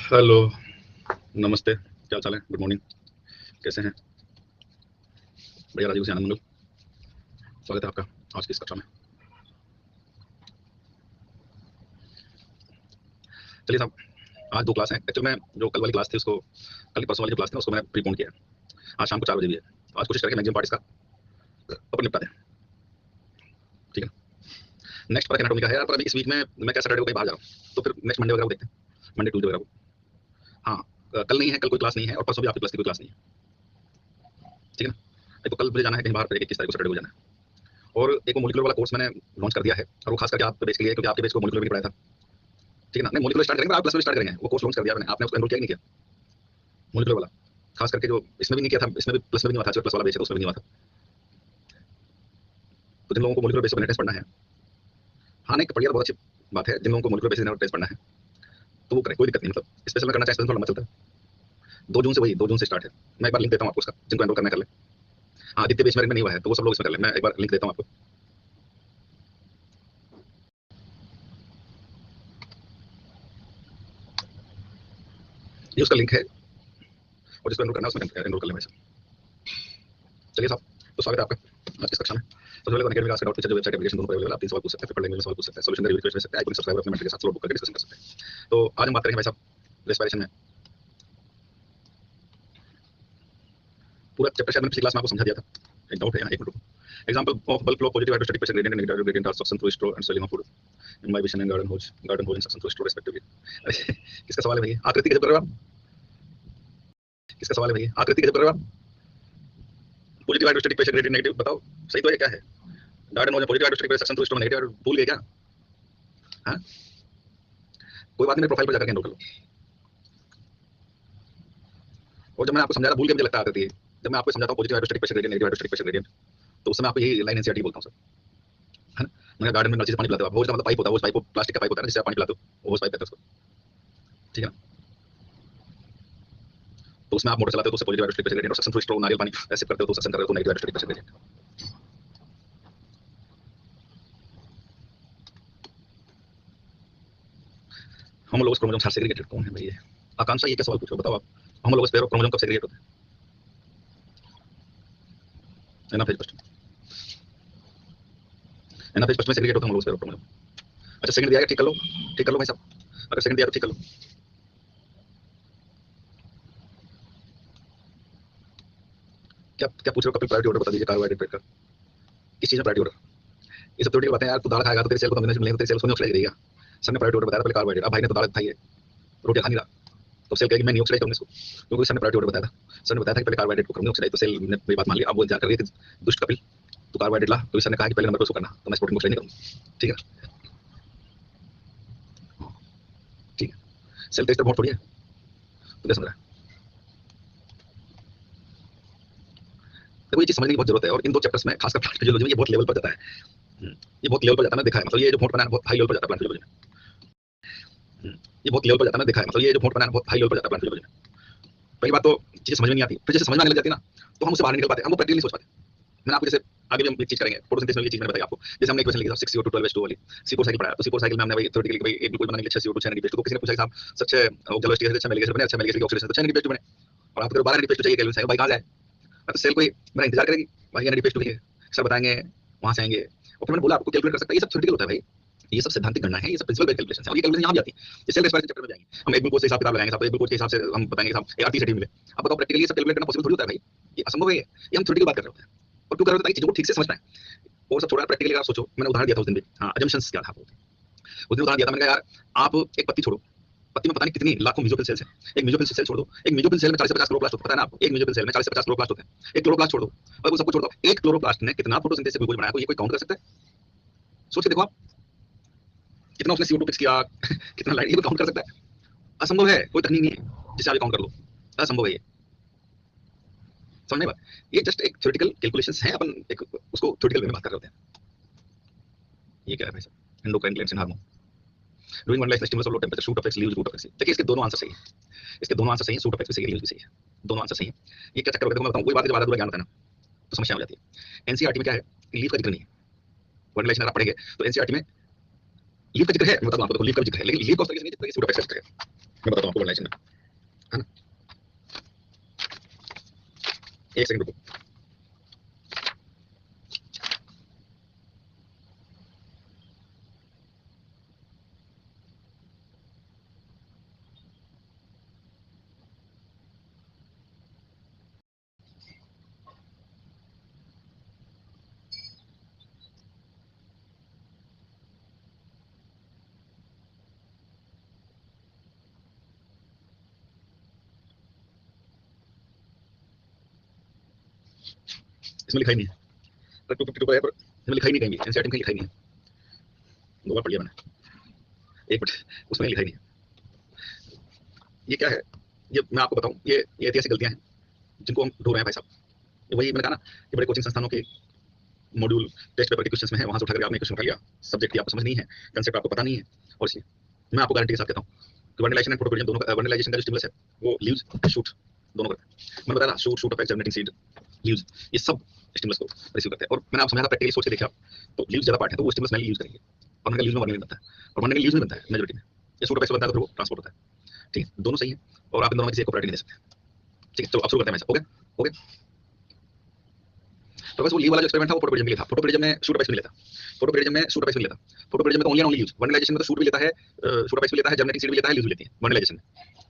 Hello, नमस्ते, क्या चाल है? गुड मॉर्निंग, कैसे हैं? भैया राजीव से आनंद मंगल, स्वागत है आपका आज की इस कक्षा में। चलिए साहब, आज दो क्लास हैं। एक्चुअल में जो कल वाली क्लास थी उसको, कल परसों वाली जो क्लास थी उसको मैं प्रीपोन किया। आज शाम को 4 बजे भी है, तो आज कोशिश करके मैक्सिमम पार्ट इसका अपन निपटा दें, ठीक है? नेक्स्ट पर एनाटॉमी का है यार, पर अभी इस वीक में मैं क्या सैटरडे को कहीं बाहर जा रहा हूँ, तो फिर नेक्स्ट मंडे वगैरह को देखते हैं, मंडे ट्यूजडे वगैरह को। हाँ, कल नहीं है, कल कोई क्लास नहीं है, और परसों भी आपकी क्लास की कोई क्लास नहीं है, ठीक है ना? एक तो कल मुझे जाना है कहीं बाहर, 21 तारीख को सैटरडे को जाना है, और एक वो मोलिकुलर वाला कोर्स मैंने लॉन्च कर दिया है, और वो खास करके आपके बेच के लिए, क्योंकि आपके बेच को मोलिकुलर भी पढ़ाया था, ठीक है ना? नहीं, मोलिकुलर स्टार्ट करेंगे, आप प्लस में स्टार्ट करेंगे, वो कोर्स लॉन्च कर दिया मैंने। आपने उसको एनरोल किया कि नहीं किया? मोलिकुलर वाला, खास करके जो इसमें भी नहीं किया था, इसमें भी प्लस में भी नहीं हुआ था, प्लस वाला बेच है तो उसमें भी नहीं हुआ था। तो जिन लोगों को मोलिकुलर बेस पर टेस्ट पढ़ना है, हाँ नहीं पढ़िए, बहुत अच्छी बात है। जिन लोगों को मोलिकुलर बेसिस टेस्ट पढ़ना है तो वो करें, कोई दिक्कत नहीं। मतलब स्पेशल में करना चाहे स्पेशल थोड़ा लंबा चलता है। 2 जून से, वही 2 जून से स्टार्ट है। मैं एक बार लिंक देता हूँ आपको उसका, जिनको एनरोल करना कर ले। हाँ, आदित्य बेच में नहीं हुआ है तो वो सब लोग इसमें कर ले। मैं एक बार लिंक देता हूँ आपको, ये उसका लिंक है, और जिसको एनरोल करना है उसमें एनरोल कर ले वैसे। चलिए साहब, तो स्वागत है आपका आज की कक्षा में। सबसे पहले अकेडमी का डाउट फीचर जो वेबसाइट एप्लीकेशन दोनों पर अवेलेबल है, आप 3 सवाल पूछ सकते हैं, फिर पढ़ने में सवाल पूछ सकते हैं, सॉल्यूशन का रिव्यू कर सकते हैं, आइकन सब्सक्राइब अपने मेंटर के साथ स्लॉट बुक करके डिस्कशन कर सकते हैं। तो आज हम बात करेंगे भाई साहब रेस्पिरेशन में। पूरा चैप्टर शायद मैंने पिछली क्लास में आपको समझा दिया था। एक डाउट है यहाँ, एक मिनट रुको। Example of bulk flow positive hydrostatic pressure gradient and negative gradient are suction through straw and swelling of food in my vision and garden hose in suction through straw respectively. अरे किसका सवाल है भैया? आकृति कैसे कर रहे हो आप? किसका सवाल है भैया? आकृति कैसे कर रहे हो आप? Positive hydrostatic pressure gradient negative, बताओ सही तो है क्या है? Garden hose positive hydrostatic pressure suction through straw negative, भूल गए क्या? हां, कोई बात नहीं, प्रोफाइल पर जाकर एनरोल कर लो। और जब मैंने आपको समझाया, भूल के मुझे लगता आकृति है, जब मैं आपको समझाता हूँ positive hydrostatic pressure gradient negative hydrostatic pressure gradient, तो उस समय आपको यही लाइन एनसीईआरटी बोलता हूँ सर, है ना? मैं गार्डन में नल से पानी पिलाते हो आप, होज का मतलब पाइप होता है, होज पाइप प्लास्टिक का पाइप होता है ना, जिससे आप पानी पिलाते हो, वो होज पाइप कहते हैं उसको, ठीक है ना? तो उसमें आप मोटर चलाते हो तो उससे पॉजिटिव हाइड्रोस्टैटिक प्रेशर ग्रेडिएंट, और सक्शन थ्रू स्ट्रो नारियल पानी ऐसे करते हो तो सक्शन कर रहे हो तो negative hydrostatic pressure gradient. Homologous chromosome से सेग्रीगेटेड कौन है भैया? आकांक्षा, ये क्या सवाल पूछ रहे हो? बताओ आप, होमोलोगस पेयर ऑफ क्रोमोसोम कब सेग्रीगेट होते हैं? एनाफेज फर्स्ट, एनाफेज फर्स्ट में सेग्रीगेट होता है होमोलोगस पेयर ऑफ क्रोमोसोम। अच्छा, सेकंड दिया है, ठीक कर लो, ठीक कर लो भाई साहब, अगर सेकंड दिया तो ठीक कर लो। क्या क्या पूछ रहे हो? कपिल प्रायोरिटी ऑर्डर बता दीजिए कार्बोहाइड्रेट पेट का, किस चीज में प्रायोरिटी ऑर्डर? ये सब थ्योरेटिकल बातें हैं यार। तू दाल खाएगा तो तेरे सेल को कॉम्बिनेशन मिलेगा, तेरे सेल को नहीं रहेगा। सर ने प्रायोरिटी ऑर्डर बताया था, पहले कार्बोहाइड्रेट। अब भाई ने तो दाल खाई है, रोटी खा नहीं रहा, तो सेल कहेगी मैं नहीं ऑक्सीडाइज करूंगा इसको, क्योंकि सर ने प्रायोरिटी ऑर्डर बताया था। सर ने बताया था कि पहले कार्बोहाइड्रेट को करूंगा ऑक्सीडाइज, तो सेल ने मेरी बात मान ली। अब वो जाकर के दुष्ट कपिल, तो कार्बोहाइड्रेट ला, तो सर ने कहा कि पहले नंबर पर उसको करना, तो मैं प्रोटीन को ऑक्सीडाइज नहीं करूंगा, ठीक है? ठीक है, सेल टेस्टर बहुत थोड़ी है, तो क्या समझ रहा है? देखो, ये चीज समझने की बहुत जरूरत है, और इन दो चैप्टर्स में खासकर प्लांट फिजियोलॉजी में ये बहुत लेवल पर जाता है। ये बहुत लेवल पर जाता है, मैंने देखा है। मतलब ये जो मोट बनाना बहुत हाई लेवल पर जाता है प्लांट फिजियोलॉजी में। ये बहुत लेवल पर जाता है, मैंने देखा है। मतलब ये जो मोट बनाना बहुत हाई लेवल पर जाता है प्लांट फिजियोलॉजी में। पहली बात तो चीजें समझ में नहीं आती, फिर जैसे समझ में आने लग जाती है ना, तो हम उससे बाहर निकल पाते हैं, हम वो प्रैक्टिकली सोच पाते हैं। मैंने आपको जैसे आगे भी हम एक चीज करेंगे, फोटोसिंथेसिस में ये चीज मैंने बताई आपको। जैसे हमने इक्वेशन लिखी था 6CO2 12H2 वाली, C4 साइकिल पढ़ाया, तो C4 साइकिल में हमने वही थ्योरेटिकली भाई एक ग्लूकोज बनाने के लिए 6CO2 6 नेगेटिव, तो किसी ने पूछा कि साहब सच ग्लोबल स्टेज से 6 मेगासेल बने, अच्छा मेगासेल की ऑक्सीडेशन तो 6 नेगेटिव बने, और आपको 12 नेगेटिव चाहिए केल्विन से, भाई कहां जाए? तो सेल कोई मेरा इंतजार करेगी भाई, ये नेगेटिव है, सर बताएंगे, वहां से आएंगे, और फिर मैंने बोला आपको कैलकुलेट कर सकता है। ये सब थ्योरेटिकल होता है भाई, ये सब सैद्धांतिक गणना है, ये सब प्रिंसिपल बेस्ड कैलकुलेशन है, और ये कैलकुलेशन यहाँ भी आती है। ये सेल रेस्पिरेशन चैप्टर में जाएंगे हम, एक ग्लूकोज से हिसाब किताब लगाएंगे, साहब एक ग्लूकोज के हिसाब से हम बताएंगे साहब 38 मिले। अब बताओ प्रैक्टिकली ये सब कैलकुलेट करना पॉसिबल थोड़ी होता है भाई, ये असंभव है। ये हम थ्योरेटिकल बात कर रहे होते हैं, और क्यों कर रहे होते हैं? चीजों को ठीक से समझना है, वो सब छोड़ा प्रैक्टिकली। आप सोचो, मैंने उदाहरण दिया था उस दिन भी, हाँ अजम्पशंस क्या था उस दिन उदाहरण दिया था मैंने कहा यार, आप एक पत्ती छोड़ो, पत्ती में पता नहीं कितनी लाखों मेसोफिल सेल्स हैं, एक मेसोफिल सेल छोड़ दो, एक मेसोफिल सेल में 40 से 50 क्लोरोप्लास्ट होता है, पता है ना आपको? एक मेसोफिल सेल में 40 से 50 क्लोरोप्लास्ट होते हैं, एक क्लोरोप्लास्ट छोड़ दो, और वो सब कुछ छोड़ दो, एक क्लोरोप्लास्ट ने कितना फोटोसिंथेसिस से ग्लूकोज बनाया, को ये कोई काउंट कर सकता है? सोच के देखो आप, कितना उसने CO2 फिक्स किया कितना लाइट, ये कोई काउंट कर सकता है? असंभव है, कोई तकनीक नहीं है जिसे आप काउंट कर लो, असंभव है ये। समझ में बात? ये जस्ट एक थ्योरेटिकल कैलकुलेशंस है, अपन एक उसको थ्योरेटिकल में बात कर रहे होते हैं। ये क्या है भाई साहब? Endocrine glands in hormone doing one life stimulus of low temperature, shoot affects leaves, root affects. देखिए इसके दोनों आंसर सही है, इसके दोनों आंसर सही है, शूट अफेक्ट्स भी सही है, लीव्स भी सही है, दोनों आंसर सही है। ये क्या चक्कर होता है? मैं बताऊं, कोई बात है जब आधा ज्ञान होता है ना, तो समस्या हो जाती है। एनसीईआरटी में क्या है, लीव का जिक्र नहीं है। वन रिलेशन आप पढ़ेंगे तो एनसीईआरटी में लीव का जिक्र है, मैं बताऊं आपको, लीव का जिक्र है, लेकिन लीव का उस तरीके से नहीं जितना कि शूट अफेक्ट्स का जिक्र है। मैं बताता हूँ आपको वर्नालाइजेशन में, है ना। एक सेकंड रुको। इसमें लिखा ही नहीं है, 252 है पर इसमें लिखा ही नहीं, कहीं एनसीईआरटी में कहीं लिखा ही नहीं है। 2 बार पढ़ लिया मैंने, एक मिनट, उसमें लिखा ही नहीं है। ये क्या है, ये मैं आपको बताऊं, ये ऐतिहासिक गलतियां हैं जिनको हम ढूंढ रहे हैं भाई साहब। ये वही मैंने कहा ना कि बड़े कोचिंग संस्थानों के मॉड्यूल टेस्ट पेपर के क्वेश्चंस में है, वहां से उठा करके आपने क्वेश्चन उठा लिया, सब्जेक्ट की आपको समझ नहीं है, कंसेप्ट आपको पता नहीं है, और इसलिए मैं आपको गारंटी के साथ कहता हूं कि वर्नलाइजेशन एंड फोटोपीरियम दोनों का, वर्नलाइजेशन का जो स्टिमुलस है वो लीव्स शूट दोनों करता है। मैंने बताया ना, shoot affect germinating seed leaves, ये सब स्टिमुलस को रिसीव करते हैं। और मैंने आपको समझाया था, प्रैक्टिकली सोच के देखिए आप, तो लीव्स ज्यादा पार्ट है तो वो स्टिमुलस मेनली यूज करेंगे, और उनका लीव्स में वर्नलाइजेशन बनता है, और वर्नलाइजेशन लीव्स में बनता है मेजॉरिटी में, ये शूट अफेक्ट बनता है तो फिर वो ट्रांसपोर्ट होता है। ठीक है, दोनों सही है, और आप इन दोनों में किसी एक को प्रायोरिटी नहीं दे सकते। ठीक है, चलो अब शुरू करते हैं। हो गया, हो गया। तो बस वो लीव वाला जो एक्सपेरिमेंट था वो फोटोपीरियम में लिया था, फोटोपीरियम में शूट अफेक्ट नहीं लेता, फोटोपीरियम में शूट अफेक्ट नहीं लेता, फोटोपीरियम में तो only and only use, vernalization में तो शूट भी लेता है, शूट अफेक्ट भी लेता है, जर्मिनेटिंग सीड भी लेता है, लीव्स भी लेती है वर्नलाइजेशन में,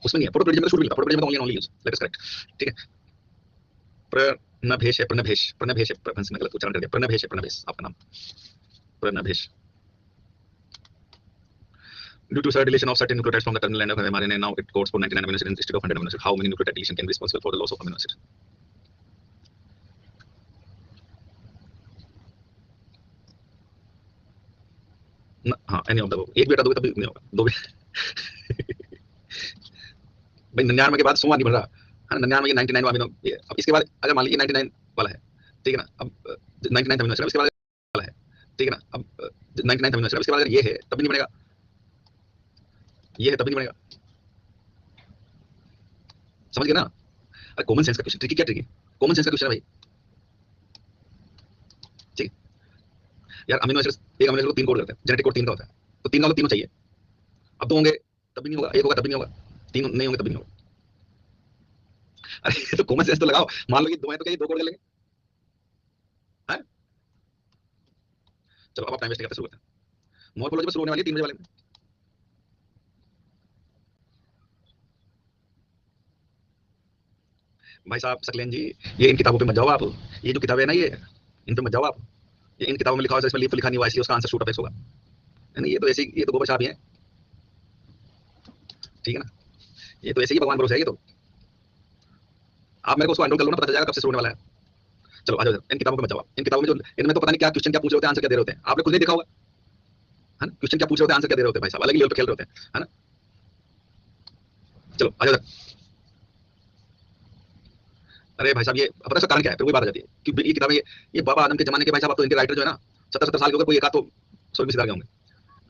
उसमें नहीं है। फोटोपीरियम में तो शूट भी लेता है, फोटोपीरियम में तो only and only use, that is correct. ठीक है, प्रणभेश है, प्रणभेश, प्रणभेश है, प्रभंस में गलत उच्चारण कर दिया, प्रणभेश है, प्रणभेश आपका नाम, प्रणभेश। Due to certain deletion of certain nucleotides from the terminal end of mRNA, now it codes for 99 amino acids instead of 100 amino acids. How many nucleotide deletion can be responsible for the loss of amino acids? हाँ, any of the above. एक भी हटा दोगे तब भी नहीं होगा, दो भी भाई 99 के बाद 100 नहीं बढ़ रहा है, 99 ये 99 अमीनो, अब इसके बाद अगर मान लीजिए 99 वाला है, ठीक है ना, अब 99 अमीनो एसिड इसके बाद वाला है, ठीक है ना, अब 99 अमीनो एसिड इसके बाद अगर ये है तब भी नहीं बनेगा, ये है तब भी नहीं बनेगा, समझ गए ना। कॉमन सेंस का क्वेश्चन, ट्रिकी क्या ट्रिकी, कॉमन सेंस का क्वेश्चन है भाई। ठीक यार, अमीनो एसिड एक अमीनो एसिड को 3 कोड करते हैं, जेनेटिक कोड 3 का होता है, तो 3 का मतलब तीनों चाहिए, अब 2 होंगे तब भी नहीं होगा, 1 होगा तब भी नहीं होगा, 3 नहीं होंगे तब भी नहीं होगा। अरे तो कॉमन सेंस तो लगाओ, मान लो कि 2 है तो क्या ये 2 कोड कर लेंगे, है? चलो अब आप टाइम वेस्ट करते शुरू करते हैं, मॉर्फोलॉजी में शुरू होने वाली है 3 बजे वाले में। भाई साहब सकलेन जी, ये इन किताबों पे मत जाओ आप, ये जो किताबें है ना ये, इन पे मत जाओ आप, ये इन किताबों में लिखा हुआ है, इसमें लीफ तो लिखा नहीं हुआ, इसलिए उसका आंसर शूट अफेक्स होगा, है ना। ये तो ऐसे ही, ये तो गोबर छाप ही है, ठीक है ना, ये तो ऐसे ही भगवान भरोसे है ये तो। आप मेरे को उसको अनरोल कर लो ना, पता चल जाएगा कब से शुरू होने वाला है। चलो आ जाओ, इन किताबों पे मत जाओ आप, इन किताबों में जो, इनमें तो पता नहीं क्या क्वेश्चन क्या पूछ रहे होते हैं, आंसर क्या दे रहे होते हैं, आपने खुद नहीं देखा होगा, है ना, क्वेश्चन क्या पूछ रहे होते हैं, आंसर क्या दे रहे होते हैं, भाई साहब अलग ही लेवल पे खेल रहे होते हैं, है ना। चलो आ जाओ। अरे भाई साहब, ये पता है कारण क्या है, फिर वही बात आ जाती है कि ये किताबें, ये बाबा आदम के जमाने के भाई साहब, अब तो इनके राइटर जो है ना 70 साल के हो गए, कोई एक आध तो स्वर्ग में सिधार गए होंगे।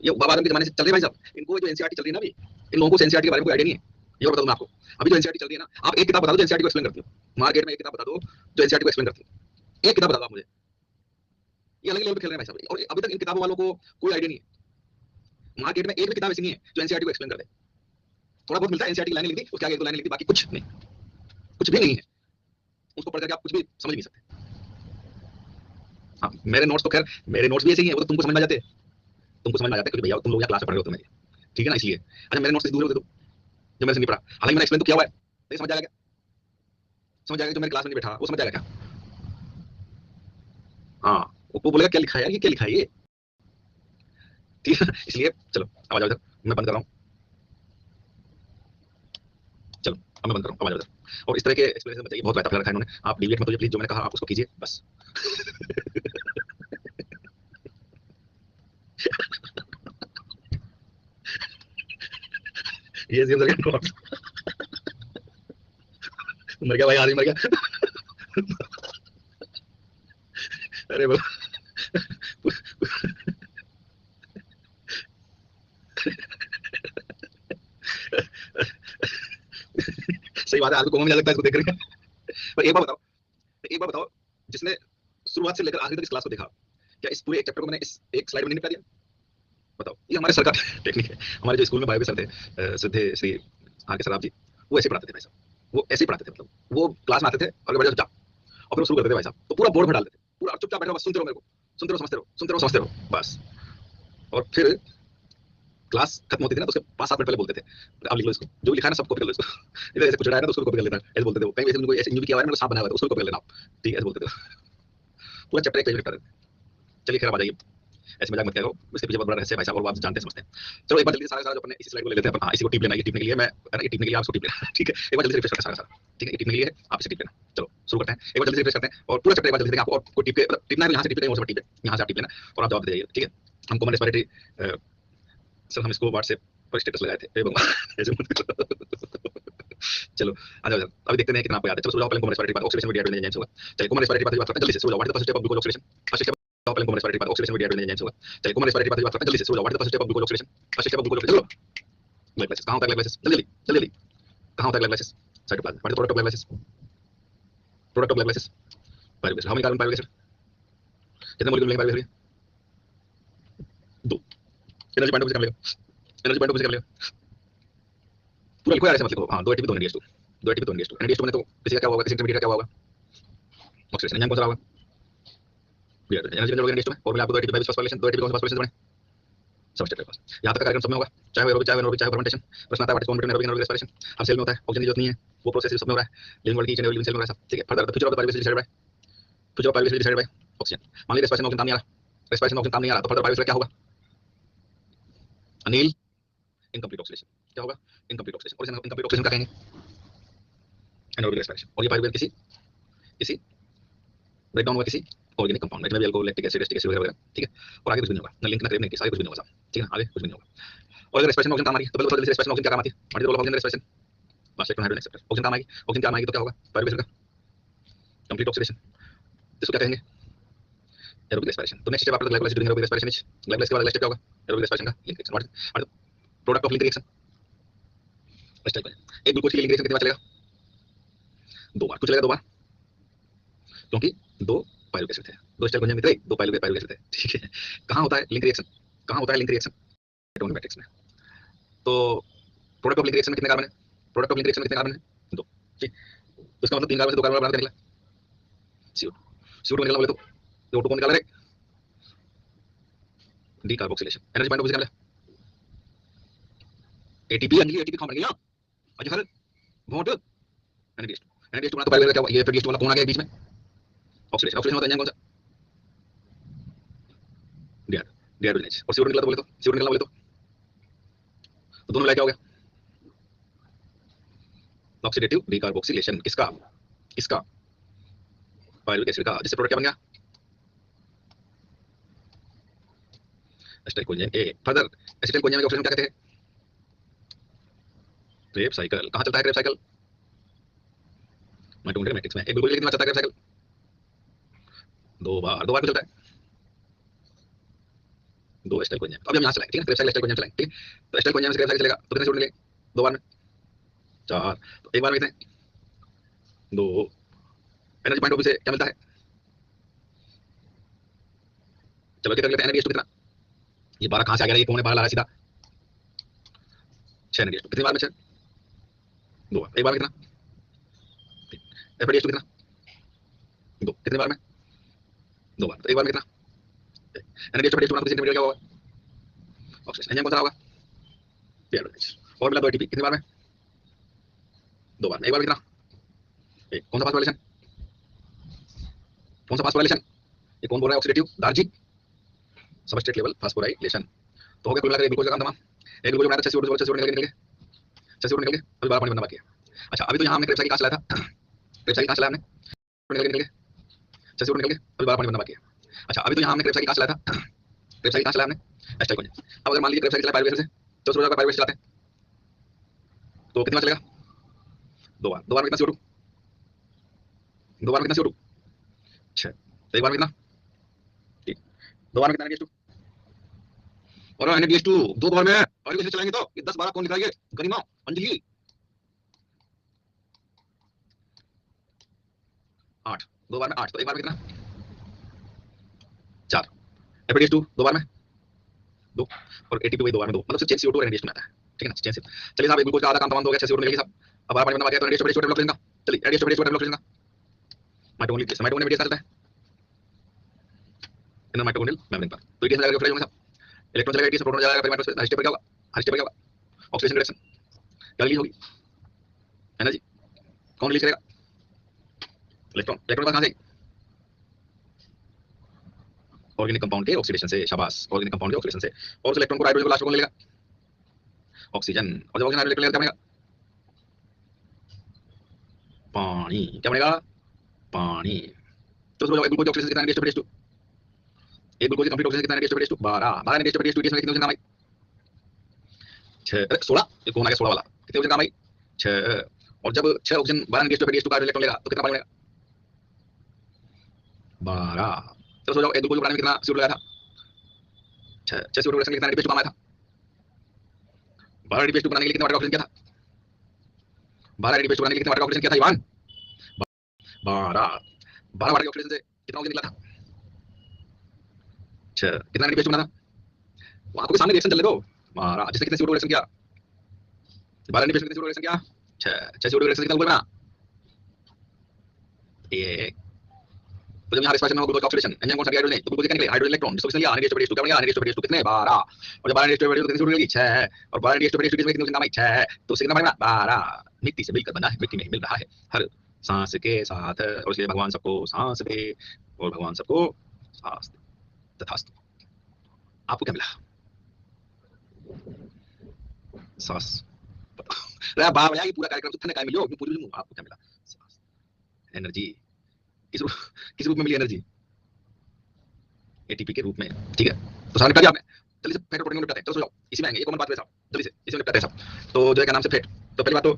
ये बाबा आदम के जमाने से चल रहे भाई साहब, इनको जो एनसीईआरटी चल रही है ना अभी, इन लोगों को एनसीईआरटी के बारे में कोई आइडिया नहीं है। ये और बताऊं मैं आपको, अभी जो एनसीईआरटी चल रही है ना, आप एक किताब बता दो जो एनसीईआरटी को एक्सप्लेन करती हो, मार्केट में एक किताब बता दो जो एनसीईआरटी को एक्सप्लेन करती है, एक किताब बता दो आप मुझे। ये अलग लेवल पे खेल रहे हैं भाई साहब, और अभी तक इन किताबों वालों को कोई आइडिया नहीं है, मार्केट में एक भी किताब ऐसी नहीं है जो एनसीईआरटी को एक्सप्लेन कर दे। थोड़ा बहुत मिलता है, एनसीईआरटी की लाइनें लिख दी, उसके आगे एक दो लाइनें लिख दी, बाकी कुछ नहीं, कुछ भी नहीं है, उसको पढ़ करके आप कुछ भी समझ नहीं सकते। हाँ, मेरे नोट्स तो खैर, मेरे नोट्स भी ऐसे ही हैं, वो तो तुमको समझ में आ जाते हैं, तुमको समझ में आ जाता है क्योंकि भैया तुम लोग यहाँ क्लास में पढ़ रहे होते मेरे, ठीक है ना, इसलिए। अच्छा मेरे नोट्स से दूर होते तुम, जो मेरे से नहीं पढ़ा, हालांकि मैंने एक्सप्लेन तो किया हुआ है, नहीं समझ जाएगा क्या, समझ जाएगा जो मेरे क्लास में नहीं बैठा वो समझ जाएगा क्या। हाँ, वो बोलेगा क्या लिखा है यार, ये क्या लिखा है ये, ठीक है, इसलिए चलो अब आ जाओ इधर, मैं बंद कर रहा हूँ, चलो अब मैं बंद कर रहा हूँ, अब आ जाओ इधर। और इस तरह के एक्सप्लेनेशन बताइए, बहुत बेहतर रखा है इन्होंने, आप डिविएट मत होइए प्लीज, जो मैंने कहा आप उसको कीजिए बस। ये सीन मर गया भाई, आदमी मर गया। अरे सही बात है, आदमी को मिल सकता है इसको देख रहे हैं। पर एक बार बताओ, एक बार बताओ, जिसने शुरुआत से लेकर आखिर तक इस क्लास को देखा, क्या इस पूरे एक चैप्टर को मैंने इस एक स्लाइड में नहीं निपटा दिया, बताओ। ये हमारे सर का टेक्निक है, हमारे जो स्कूल में बायो के सर थे, सिद्धे श्री आर के सराफ जी, वो ऐसे पढ़ाते थे भाई साहब, वो ऐसे ही पढ़ाते थे, मतलब वो क्लास में आते थे और बैठे चुपचाप, और फिर वो शुरू करते थे भाई साहब, तो पूरा बोर्ड भर डालते थे, पूरा चुपचाप बैठे हो, बस सुनते रहो मेरे को, सुनते रहो, समझते रहो, सुनते रहो, समझते रहो, बस। और फिर क्लास खत्म होती थी ना, तो उसके 5-7 मिनट पहले बोलते थे, आप लिख लो इसको, जो लिखा है ना सब कॉपी कर लो इसको। इधर ऐसे कुछ रहा है ना, तो उसको कॉपी कर लेना, ऐसे बोलते थे वो, कहीं वैसे उनको ऐसे न्यू किया हुआ है ना, सांप बनाया हुआ है, उसको कॉपी कर लेना आप, ठीक है, ऐसे बोलते थे। पूरा चैप्टर एक पेज में लिखा था। चलिए खैर, आ जाइए, ऐसे मजाक मत करो, इसके पीछे बहुत बड़ा रहस्य है भाई साहब, और वो आप जानते हैं, समझते हैं। चलो एक बार जल्दी से सारा जो अपने इसी स्लाइड को ले लेते हैं अपन, हाँ, इसी को टिप लेना है, ये टिपने के लिए मैं, है ना, ये टिपने के लिए आप इसको टिप लेना, ठीक है, एक बार जल्दी से रिफ्रेश करते हैं सारा, ठीक है, ये टिपने के लिए आप इसे टिप लेना। चलो शुरू करते हैं, एक बार जल्दी से रिफ्रेश करते हैं, और पूरा चैप्टर एक बार जल्दी से आपको, और कोई टिप के, मतलब टिपना है, यहाँ से टिप लेना, और से टिप यहाँ से आप टिप लेना, और आप जवाब दे जाइए, ठीक है। हम कॉमन रेस्पिरेटरी, सर हम इसको व्हाट्सएप पर स्टेटस लगाए थे, ऐसे मत करो। चलो आ जाओ, अभी देखते हैं कितना आपको याद है। चलो सो जाओ, पहले कॉमन रेस्पिरेटरी बात, ऑक्सीडेशन मीडिएटेड एंजाइम्स होगा। चलिए कॉमन रेस्पिरेटरी बात करते हैं, जल्दी से सो जाओ, what is the first step of glucose oxidation, first step, पहले कॉमन रेस्पिरेटरी बात, ऑक्सीडेशन मीडिएटेड एंजाइम्स होगा। चलिए कॉमन रेस्पिरेटरी बात करते हैं, जल्दी से सो जाओ, what is the first step of glucose oxidation, first step of glucose oxidation, चलो ग्लाइकोलाइसिस, कहां होता है ग्लाइकोलाइसिस, जल्दी जल्दी जल्दी, कहां होता है glycolysis, cytoplasm, what is the product of glycolysis, product of glycolysis, pyruvate acid, how many carbon pyruvate acid, कितने मॉलिक्यूल मिलेंगे pyruvate acid, 2, energy point of view से कर लेगा, एनर्जी पॉइंट ऑफ व्यू से कर लेगा, पूरा लिखो यार, ऐसे मत लिखो, हां 2 ATP 2 NADH2, 2 ATP 2 NADH2, NADH2 बने तो किसी का क्या होगा, किसी इंटरमीडिएट का क्या होगा, ऑक्सीडेशन एंजाइम कौन सा होगा, एनर्जी बन जाएगा एनएडीएच2 में, और मिला आपको 2 एटीपी बाय फॉस्फोराइलेशन, 2 एटीपी कौन सा फॉस्फोराइलेशन बने, सब स्टेप के पास। यहाँ तक कार्यक्रम सब में होगा, चाहे एरोबिक चाहे एनारोबिक चाहे फर्मेंटेशन। प्रश्न आता है what is combination aerobic anaerobic respiration, हर सेल में होता है, ऑक्सीजन की जरूरत नहीं है, वो प्रोसेस सब में हो रहा है, लिविंग वर्ल्ड की each and every living cell में हो रहा है सब, ठीक है। Further the future of the biosphere decided by, future of biosphere decided by oxygen. मान लीजिए रेस्पिरेशन ऑक्सीजन काम नहीं आ रहा, रेस्पिरेशन ऑक्सीजन काम नहीं आ रहा, तो फर्दर बायोस्फीयर क्या होगा, अनिल, इनकम्प्लीट ऑक्सीडेशन, क्या होगा, इनकम्प्लीट ऑक्सीडेशन, और इनकम्प्लीट ऑक्सीडेशन क्या कहेंगे, एनारोबिक रेस्पिरेशन। और ये बायोस्फीयर किसी किसी ब्रेकडाउन हुआ किसी ऑर्गेनिक कंपाउंड में, alcohol, lactic acid, acetic acid वगैरह, ठीक है। और आगे कुछ भी नहीं होगा, ना लिंक ना क्रेब नहीं, आगे कुछ भी नहीं होगा, ठीक है, आगे कुछ भी नहीं होगा। और अगर रेस्पिरेशन ऑक्सीजन काम आ रही है, तो पहले बताओ जल्दी से रेस्पिरेशन ऑक्सीजन क्या काम आती है, what is the role of oxygen in respiration, last electron hydrogen acceptor, oxygen काम आएगी, ऑक्सीजन काम आएगी तो क्या होगा, पायरुवेट का कंप्लीट ऑक्सीडेशन, इसको क्या कहेंगे, एरोबिक रेस्पिरेशन। तो next step after glycolysis during aerobic respiration is, glycolysis के बाद अगला स्टेप क्या होगा, एरोबिक रेस्पिरेशन का link reaction, what is product of link reaction, step एक ग्लूकोज की लिंक रिएक्शन कितनी बार चलेगा, 2 बार, क्यों चलेगा 2 बार, क्योंकि 2 पायरुवेट एसिड थे, 2 स्टेप में थे, 2 पायरुवेट एसिड थे, ठीक है। कहां होता है लिंक रिएक्शन, कहां होता है लिंक रिएक्शन, एटॉमिक मैट्रिक्स में। तो प्रोडक्ट ऑफ लिंक रिएक्शन में कितने कार्बन है, प्रोडक्ट ऑफ लिंक रिएक्शन में कितने कार्बन है, 2, ठीक। तो इसका मतलब 3 कार्बन से 2 कार्बन बनाकर निकला, CO2, CO2 निकला बोले तो ये O2 कौन निकाला रे, D carboxylation, energy point of view से एटीपी, अनिल एटीपी कहां बन गया, अच्छा सर वोट एनएडीएच2, एनएडीएच2 बना तो पायरुवेट क्या हुआ, ये फिर डीएच2 वाला कौन आ गया बीच में, ऑक्सीडेशन, ऑक्सीडेशन होता है एंजाइम कौन सा, डीआर, डीहाइड्रोजनेज, और CO2 निकला तो बोले तो, CO2 निकला बोले तो दोनों मिला क्या हो गया, ऑक्सीडेटिव डीकार्बोक्सिलेशन, किसका, इसका पायरुवेट एसिड का, जिससे प्रोडक्ट क्या बन गया, एसिटाइल कोलिन ए। फर्दर एसिटाइल कोलिन में ऑक्सीजन क्या कहते हैं, क्रेब साइकिल, कहां चलता है क्रेब साइकिल, माइटोकॉन्ड्रियल मैट्रिक्स में। एक ग्लूकोज कितनी बार चलता है क्रेब साइकिल, 2 बार, 2 बार क्यों चलता है, 2 एसिटाइल कोलिन। अब हम यहां चलाएंगे, ठीक है, क्रेब साइकिल एसिटाइल कोलिन चलाएंगे, ठीक है। तो एसिटाइल कोलिन में क्रेब साइकिल चलेगा तो कितने जोड़ मिलेंगे, 2 बार में 4, तो एक बार में कितने, 2। एनर्जी पॉइंट ऑफ व्यू से क्या मिलता है, चलो क्या कर लेते हैं, एनएडीएच2 कितना, ये 12 कहां से आ गया, ये कौन है 12 ला रहा है सीधा, 6 एनएडीएच2, कितनी बार में 6, 2 बार, एक बार में कितना, एफएडीएच2 कितना, 2, कितनी बार में, 2 बार, तो एक बार में कितना, एनएडीएच2 एफएडीएच2 किसी इंटरमीडिएट क्या होगा, ऑक्सीडेशन, एंजाइम कौन सा होगा, डीहाइड्रोजनेज, और मिला 2 एटीपी कितनी बार में, 2 बार में, एक बार में कितना, एक, कौन सा फास्फोराइलेशन, कौन सा फास्फोराइलेशन, ये कौन बोल रहा है, ऑक्सीडेटिव दार्जी सबस्ट्रेट लेवल फास्फोराइलेशन। तो हो गया कुल मिलाकर ग्लूकोज का काम तमाम, एक ग्लूकोज बनाया था 6 CO2 6 CO2 निकल गए, 6 CO2 निकल गए, अभी 12 पानी बनना बाकी है। अच्छा अभी तो यहाँ हमने क्रेब साइकिल कहां चलाया था, क्रेब साइकिल कहां चलाया हमने, निकल गए 6 CO2 निकल गए, अभी 12 पानी बनना बाकी है। अच्छा अभी तो यहाँ हमने क्रेब साइकिल कहां चलाया था, क्रेब साइकिल कहां चलाया हमने, एसिटाइल कोलिन। अब अगर मान लीजिए क्रेब साइकिल चला पायरुवेट से, तो सोचा पायरुवेट चलाते हैं तो कितना चलेगा, 2 बार, 2 बार में कितना CO2, 2 बार में कितना CO2, 6, तो एक बार में कितना, ठीक, 2 बार में कितना एनएडीएच2, और एनएडीएच2 2 बार में, और इसे चलाएंगे तो ये 10 12 कौन लिखाएंगे, गरिमा, अंजलि, 8, 2 बार में 8, तो एक बार में कितना, 4, एफएडीएच2 2 बार में 2, और एटीपी वही 2 बार में 2, मतलब सिर्फ CO2 और एनएडीएच2 आता है। ठीक है ना, चेन से। चलिए साहब, एक ग्लूकोज का आधा काम तमाम हो गया, 6 CO2 मिलेगी साहब। अब 12 पानी बनवा गया तो एनएडीएच टू डेवलप करेगा। चलिए एनएडीएच टू डेवलप करेगा। माइटोकॉन्ड्रियल में एनएडीएच चलता है इनर माइटोकॉन्ड्रियल मेम्ब्रेन पर। तो एडीएस लगाएगा, फ्रेश होगा साहब। इलेक्ट्रॉन चलेगा, एडीएस प्रोटॉन जाएगा, फिर माइटोसिस हर स्टेप पर क्या होगा, हर स्टेप पर क्या होगा, ऑक्सीडेशन रिडक्शन। क्या रिलीज होगी, एनर्जी। कौन रिलीज करेगा, इलेक्ट्रॉन। इलेक्ट्रॉन कहां से, ऑर्गेनिक कंपाउंड के ऑक्सीडेशन से। शाबाश, ऑर्गेनिक कंपाउंड के ऑक्सीडेशन से। और उस इलेक्ट्रॉन को हाइड्रोजन को लास्ट में कौन लेगा, ऑक्सीजन। और जब ऑक्सीजन हाइड्रोजन लेगा क्या बनेगा, पानी। क्या बनेगा, पानी। तो समझो एक ग्लूकोज ऑक्सीजन कितना है, NH2 एक ग्लूकोज कंप्लीट ऑक्सीजन कितना है, NH2 12 12 NH2 में कितने ऑक्सीजन काम आई, 6 अरे 16, ये कौन आ गया 16 वाला, कितने ऑक्सीजन काम आई, 6। और जब 6 ऑक्सीजन 12 NH2 का इलेक्ट्रॉन लेगा तो कितना पानी बनेगा, 12। तो सोचो एक ग्लूकोज बनाने में कितना CO2 लगा था, 6 CO2 रिएक्शन कितना NH2 काम आया था, 12 NH2 बनाने के लिए कितने वाटर का ऑक्सीजन किया था, 12 NH2 बनाने के लिए कितने वाटर का ऑक्सीजन किया था ईवान, 12 वाटर के ऑक्सीजन से कितना ऑक्सीजन निकला था, 6। कितना NH2 बना था, वो आपके सामने रिएक्शन चल रहे दो, 12 जिसने कितने CO2 रिएक्शन किया, 12 NH2 कितने CO2 रिएक्शन किया, 6 CO2 रिएक्शन कितना बना, ये। तो जब यहाँ रिस्पायरेशन में ग्लूकोज ऑक्सीडेशन एंजाइम कौन सा हाइड्रोजन है, तो ग्लूकोज निकले हाइड्रोजन इलेक्ट्रॉन, जिसको किसने लिया NH2 क्या बनेगा, NH2 कितने 12। और जब 12 NH2 कितनी जरूरत लगी 6। और 12 NH2 कितने कितने काम आई 6। तो कितना बनेगा 12। मिट्टी से मिलकर बना है, मिट्टी में मिल रहा है हर सांस के साथ। और इसलिए भगवान सबको सांस दे और भगवान सबको सांस दे तथास्तु। आपको क्या मिला, सांस। अरे बाप रे, ये पूरा कार्यक्रम तो थने काय मिलो, पूरी आपको क्या मिला, सांस, एनर्जी। किस रूप में मिली एनर्जी, एटीपी के रूप में। ठीक है, तो सारा निपटा दिया आपने। जल्दी से फैट और प्रोटीन निपटाते हैं। चलो सो जाओ, इसी में आएंगे, ये कॉमन बात है साहब। जल्दी से इसी में निपटाते हैं साहब। तो जो है क्या नाम से फैट, तो पहली बात तो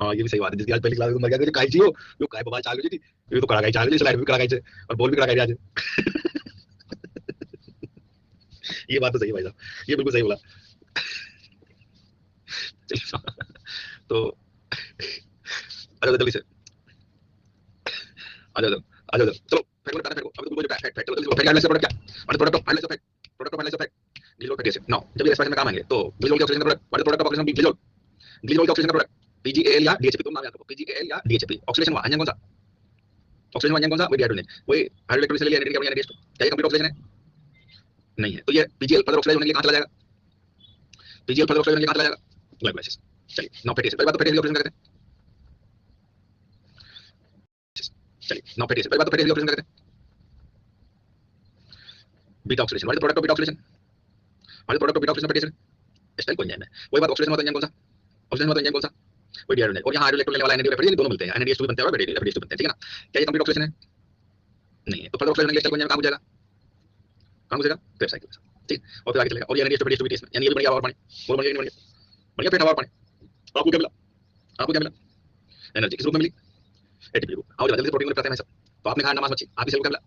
हाँ ये भी सही बात है, जिसकी आज पहली क्लास में मर गया, काय जियो यो काय बाबा चाल जी, ये तो कड़ा गई चाल जी, स्लाइड भी कड़ा गई और बोल भी कड़ा गई आज। ये बात तो सही है भाई साहब, ये बिल्कुल सही बोला। तो आ जाओ जल्दी से, आ जाओ आ जाओ, चलो फैट को निपटाते हैं। अभी तो ग्लूकोज फैट फैट, चलो जल्दी फैट हाइड्रोलाइज प्रोडक्ट क्या, what is product of hydrolyse fat, product of hydrolyse fat, glycerol fatty acid. Now जब ये रेस्पिरेशन में काम आएंगे तो ग्लिसरॉल के ऑक्सीजन का product, what is product of oxygen, glycerol. Glycerol के ऑक्सीजन का प्रोडक्ट PGAL या DHAP, तुम नाम याद रखो, PGAL या DHAP। ऑक्सीडेशन हुआ एंजाइम कौन सा, ऑक्सीडेशन एंजाइम कौन सा, वही हाइड्रोजन, वही हाइड्रोइलेक्ट्रिक से लिया एनएडीएच का NH2। क्या ये कंप्लीट ऑक्सीडेशन है, नहीं है। तो ये PGL फर्दर ऑक्सीडाइज होने के लिए कहां चला जाएगा, PGL फर्दर ऑक्सीडाइज होने के लिए कहां चला जाएगा, ग्लाइकोलाइसिस। चलिए नाउ फैटी एसिड, पहली बात तो फैटी एसिड ऑक्सीजन करते हैं। चलिए नाउ फैटी एसिड, पहली बात तो फैटी एसिड ऑक्सीजन करते हैं। Beta oxidation, what is product of beta oxidation, what is product of beta oxidation fatty acid, acetyl coenzyme है। वही बात ऑक्सीडेशन होता है एंजाइम कौन सा, ऑक्सीजन होता है एंजाइम कौन सा, वही हाइड्रोजन। और यहाँ हाइड्रोइलेक्ट्रिक लेने वाला NADH दोनों मिलते हैं, NADH2 भी बनते हैं और FADH2 बनते हैं, ठीक है ना। क्या ये कंप्लीट ऑक्सीडेशन है, नहीं है। तो फर्दर ऑक्सीडेशन के लिए एस्टाइल कोएंजाइम कहां हो जाएगा, कहां हो जाएगा, क्रेब्स साइकिल, ठीक। और फिर आगे चलेगा और ये NADH2 भी यानी ये भी बन गया और पानी, और बन गया नहीं बन गया, बन गया फैट और पानी। आपको क्या मिला, आपको क्या मिला, एनर्जी। किस रूप में मिली, एटीपी रूप। आओ जल्दी से प्रोटीन को निपटाते हैं सब। तो आपने खाया नमाज मच्छी, आपकी सेल को क्या मिला,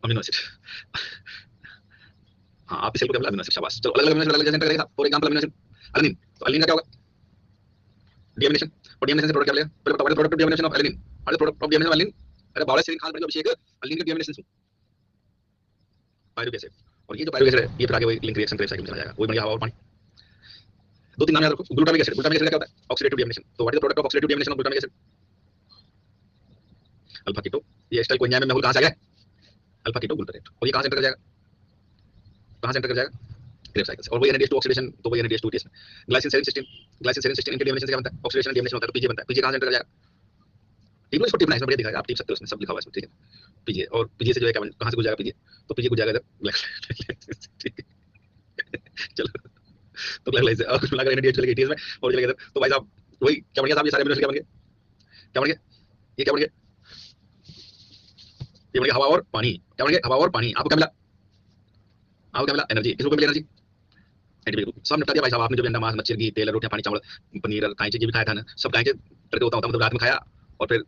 अमीनो एसिड। हाँ आपकी सेल को क्या मिला, अमीनो एसिड। शाबाश, चलो अलग अलग अमीनो एसिड अलग जैसे करेगा। For example amino acid alanine, तो एलानिन का क्या होगा, डीएमिनेशन। और डीएमिनेशन से प्रोडक्ट क्या मिलेगा, पहले बताओ product of deamination of alanine, और product of deamination of alanine. अरे बावला से खास बन अभिषेक, एलानिन का डीएमिनेशन से पायरुविक एसिड। और ये जो पायरुविक एसिड है ये फिर आगे वही लिंक रिएक्शन क्रेब्स साइकिल में चला जाएगा, वही बन गया हवा और पानी। दो तीन नाम याद रखो, ग्लूटामिक एसिड। ग्लूटामिक एसिड क्या होता है, ऑक्सीडेटिव डीएमिनेशन। तो what is the product of oxidative deamination of glutamic acid, alpha keto. ये एस्टाइल कोएंजाइम में कहां से आ गया, अल्फा कीटो ग्लूटारेट। और ये कहां से एंटर कर जाएगा, कहां से एंटर कर जाएगा, क्रेब्स साइकिल से। और वही NADH2 ऑक्सीडेशन, तो वही NADH2 टेस्ट में glycine serine cysteine, glycine serine cysteine इनके डीएमिनेशन से क्या बनता है, ऑक्सीडेशन डीएमिनेशन होता है, तो पीजे बनता है। पीजे कहां से एंटर कर जाएगा, टिप इसको टिप ना, इसमें बढ़िया दिखा है, आप टिप सकते हो, इसमें सब लिखा हुआ है इसमें, ठीक है। पीजे, और पीजे से जो है क्या कहां से गुजर जाएगा पीजे, तो पीजे गुजर जाएगा इधर, ठीक है। चलो तो ग्लाइसिन और कुछ मिला कर NADH चले गए में और चले गए इधर। तो भाई साहब वही क्या बन गया साहब, ये सारे अमीनो एसिड क्या बन गए, क्या बन गया, ये क्या बन गया, ये बन गया हवा और पानी। क्या बन गया, हवा और पानी। आपको क्या मिला, आपको क्या मिला, एनर्जी। किस रूप में मिली एनर्जी, एटीपी रूप। सब निपटा दिया भाई साहब आपने। जो भी अंडा मांस मच्छी घी तेल रोटियां पानी चावल पनीर कांचे जो भी खाया था ना, सब कांचे करके होता मतलब रात में खाया और फिर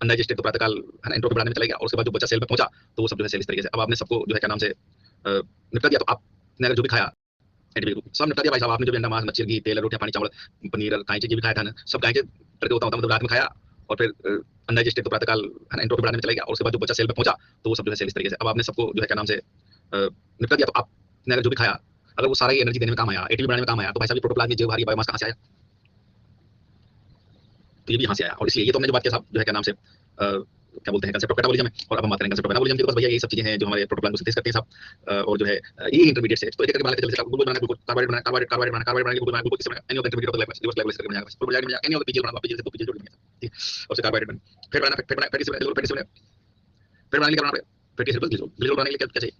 अनडाइजेस्टेड तो प्रातःकाल है ना एंट्रोपी बढ़ाने में चला गया, और उसके बाद जो बच्चा सेल में पहुंचा तो वो सब जो है सेल इस तरीके से। अब आपने सबको जो है क्या नाम से निपटा दिया। तो आपने अगर जो भी खाया एटीपी रूप सब निपटा दिया भाई साहब आपने। जो भी अंडा मांस मच्छी घी तेल रोटियां पानी चावल पनीर कांचे जो भी खाया था ना, सब कांचे करके होता मतलब रात में खाया और फिर अनडाइजेस्टेड तो प्रातःकाल है ना एंट्रोपी बढ़ाने में चला गया, और उसके बाद जो बच्चा सेल में पहुंचा तो वो सब जो है सेल इस तरीके से, अब आपने सबको जो है क्या नाम से निपटा दिया, तो आपने अगर जो भी खाया अगर वो सारा ही एनर्जी देने में काम आया, एटीपी बनाने में काम आया, तो भाई साहब ये प्रोटोप्लाज्म जीव भारी बायोमास कहां से आया? तो ये भी यहाँ से आया। और इसलिए ये तो हमने जो बात किया साहब जो है क्या नाम से क्या बोलते हैं कंसेप्ट ऑफ कैटाबॉलिज्म है, और अब हम बात करेंगे कंसेप्ट ऑफ एनाबॉलिज्म की। तो बस भैया ये सब चीजें हैं जो हमारे प्रोटोप्लाज्म को सिंथेसिस करती हैं साहब, और जो है ये इंटरमीडिएट से तो एक एक बना के जल्दी से ग्लूकोज बनाना, ग्लूकोज कार्बोहाइड्रेट बनाना, कार्बोहाइड्रेट बनाना, कार्बोहाइड्रेट बनाना, ग्लूकोज बनाना, ग्लूकोज किस बनाना, any of the intermediate of the reverse glycolysis करके बना जाएगा, पूरा बना जाएगा, एनी ऑफ द पीजीएल बनाना, पीजीएल से तो पीजीएल जोड़ देंगे, ठीक है, और से कार्बोहाइड्रेट बना, फिर बनाना, फिर बनाना, फिर बनाने के लिए बनाना, फैटी एसिड ग्लिसरॉल, ग्लिसरॉल बनाने के लिए क्या चाहिए?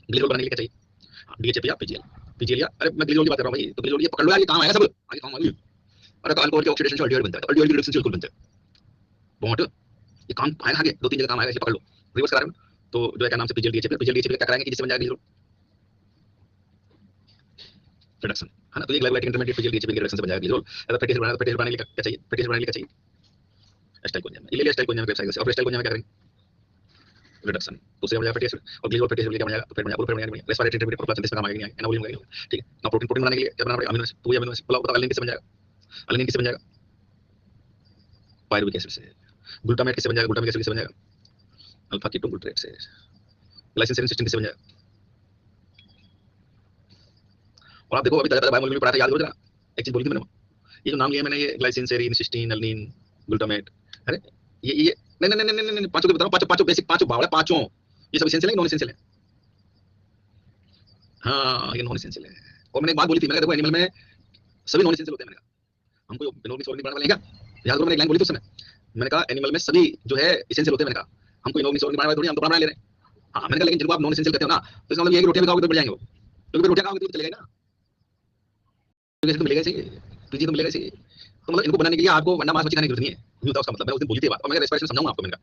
ग्लिसरॉल बनाने के लिए क्या चाहिए? डीएचए या पीजीएल, पीजीएल या अरे मैं ग्लिसरॉल की बात कर रहा हूं भाई, तो ग्लिसरॉल ये पकड़ लो यार, ये काम आएगा सब, आगे काम आएगा। अरे तो अल्कोहल के ऑक्सीडेशन से अल्डिहाइड बनता है, तो अल्डिहाइड के रिडक्शन से अल्कोहल बनता है, बॉन्ड ये काम आएगा आगे, दो तीन जगह काम आएगा, इसे पकड़ लो, रिवर्स करा रहे हो तो जो है क्या नाम से पीजीएल डीएचए, पीजीएल डीएचए क्या कराएंगे कि जिससे बन जाएगा ग्लिसरॉल रिडक्शन, है ना, तो ये ग्लाइकोलाइटिक इंटरमीडिएट पीजीएल डीएचए के रिडक्शन से बन जाएगा ग्लिसरॉल। अगर फैटी एसिड बनाना, तो फैटी एसिड बनाने के लिए क्या चाहिए? फैटी एसिड बनाने के लिए क्या चाहिए? एसिटाइल कोएंजाइम, ये ले लिया एसिटाइल कोएंजाइम वेबसाइट से, और एसिटाइल कोएंजाइम क्या करेंगे? रिडक्शन, तो उससे बन जाएगा फैटी एसिड, और ग्लिसरॉल फैटी एसिड क्या बन जाएगा? तो फिर बन जाएगा, फिर बन जाएगा रेस्पिरेटरी इंटरमीडिएट प्रोटोप्लाज्म में काम आएगा नहीं आएगा, एनाबॉलिज्म आएगा, ठीक है ना। प्रोटीन, प्रोटीन बनाने के लिए क्या बनाना पड़ेगा? अमीनो एसिड, तो ये अमीनो एसिड बताओ अलानिन किससे बन जाएगा? अलानिन किससे बन जाएगा? पायरुविक एसिड से। ग्लूटामेट किससे बन जाएगा? ग्लूटामिक एसिड किससे बन जाएगा? अल्फा कीटोन से। ग्लाइसिन सेरिन सिस्टीन किससे बन जाएगा? और आप देखो अभी तक बायोमोलिक्यूलर पढ़ा था, याद करो जरा, एक चीज बोली थी मैंने, ये जो नाम लिया मैंने, ये glycine serine cysteine alanine glutamate, अरे ये नहीं नहीं नहीं नहीं नहीं पांचों के बता रहा हूं, पांचों पांचों बेसिक पांचों बावड़े पांचों, ये सब एसेंशियल है, नॉन एसेंशियल है? हाँ ये नॉन एसेंशियल है। और मैंने एक बात बोली थी, मैंने कहा देखो एनिमल में सभी नॉन एसेंशियल होते हैं, मैंने कहा हमको इनॉर्गेनिक ऑर्गेनिक बनाने वाले हैं क्या? याद करो मैंने एक लाइन बोली थी उस समय, मैंने कहा एनिमल में सभी जो है एसेंशियल होते हैं, मैंने कहा हमको इनॉर्गेनिक ऑर्गेनिक बनाने वाले थोड़ी, हम तो बना ले रहे हैं। हाँ मैंने कहा लेकिन जिनको आप नॉन एसेंशियल कहते हो ना, तो इसका मतलब ये है कि रोटियां भी खाओगे तो बढ़ जाएंगे वो, क्योंकि रोटियां खाओगे तो चलेगा ना, तो मिलेगा सही, पीजी तो मिलेगा सही, तो मतलब इनको बनाने के लिए आपको वंडा मांस मच्छी खाने की जरूरत नहीं है, ये होता है उसका मतलब। मैंने उस दिन बोली थी बात, और मैं रेस्पिरेशन समझाऊंगा आपको, मैंने कहा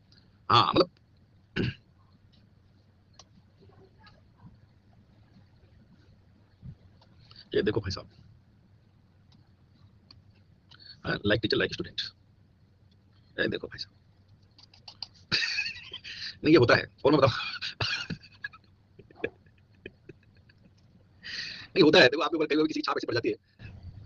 हाँ मतलब ये देखो भाई साहब, लाइक टीचर लाइक स्टूडेंट, ये देखो भाई साहब नहीं ये होता है, और मैं बताऊं नहीं होता है, देखो आपके ऊपर कई बार किसी की छाप ऐसी पड़ जाती है,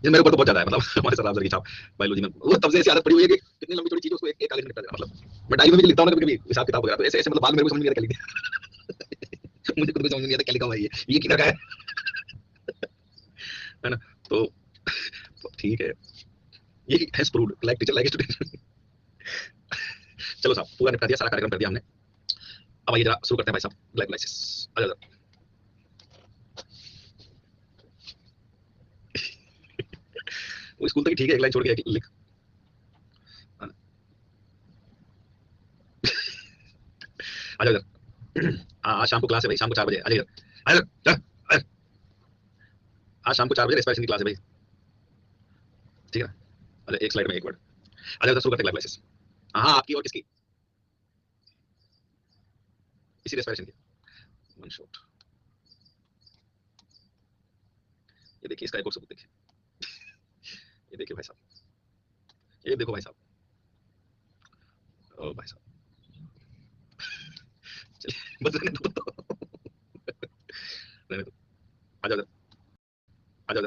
ये मेरे ऊपर तो बहुत ज्यादा है, मतलब हमारे सर अफजल की छाप बायोलॉजी में, वो तब से ऐसी आदत पड़ी हुई है कि कितनी लंबी छोटी चीज उसको एक कागज में निपटा देना, मतलब मैं डायरी में भी लिखता हूं ना कभी कभी हिसाब किताब वगैरह, तो ऐसे ऐसे मतलब बाद में मेरे को समझ नहीं आता क्या लिख दिया मुझे खुद को समझ नहीं आता क्या लिखा हुआ है, ये किधर का है ना, तो ठीक है, ये has proved like teacher like student चलो साहब पूरा निपटा दिया, सारा कार्यक्रम कर दिया हमने, अब आइए जरा शुरू करते हैं भाई साहब ग्लाइकोलाइसिस। आ जाओ वो स्कूल तक ठीक है, एक लाइन छोड़ के लिख, आ जाओ इधर, आज शाम को क्लास है भाई, शाम को 4 बजे आ जाइए, आ जाओ आज शाम को 4 बजे रेस्पिरेशन की क्लास है भाई, ठीक है, अरे एक स्लाइड में एक वर्ड, आ जाओ शुरू करते हैं ग्लाइकोलाइसिस। हाँ आपकी और किसकी? इसी रेस्पिरेशन की, वन शॉट, ये देखिए इसका एक और सबूत देखिए, ये देखिए भाई साहब, ये देखो भाई साहब, ओ भाई साहब चलिए बस रहने रहने दो, आ जाओ आ जाओ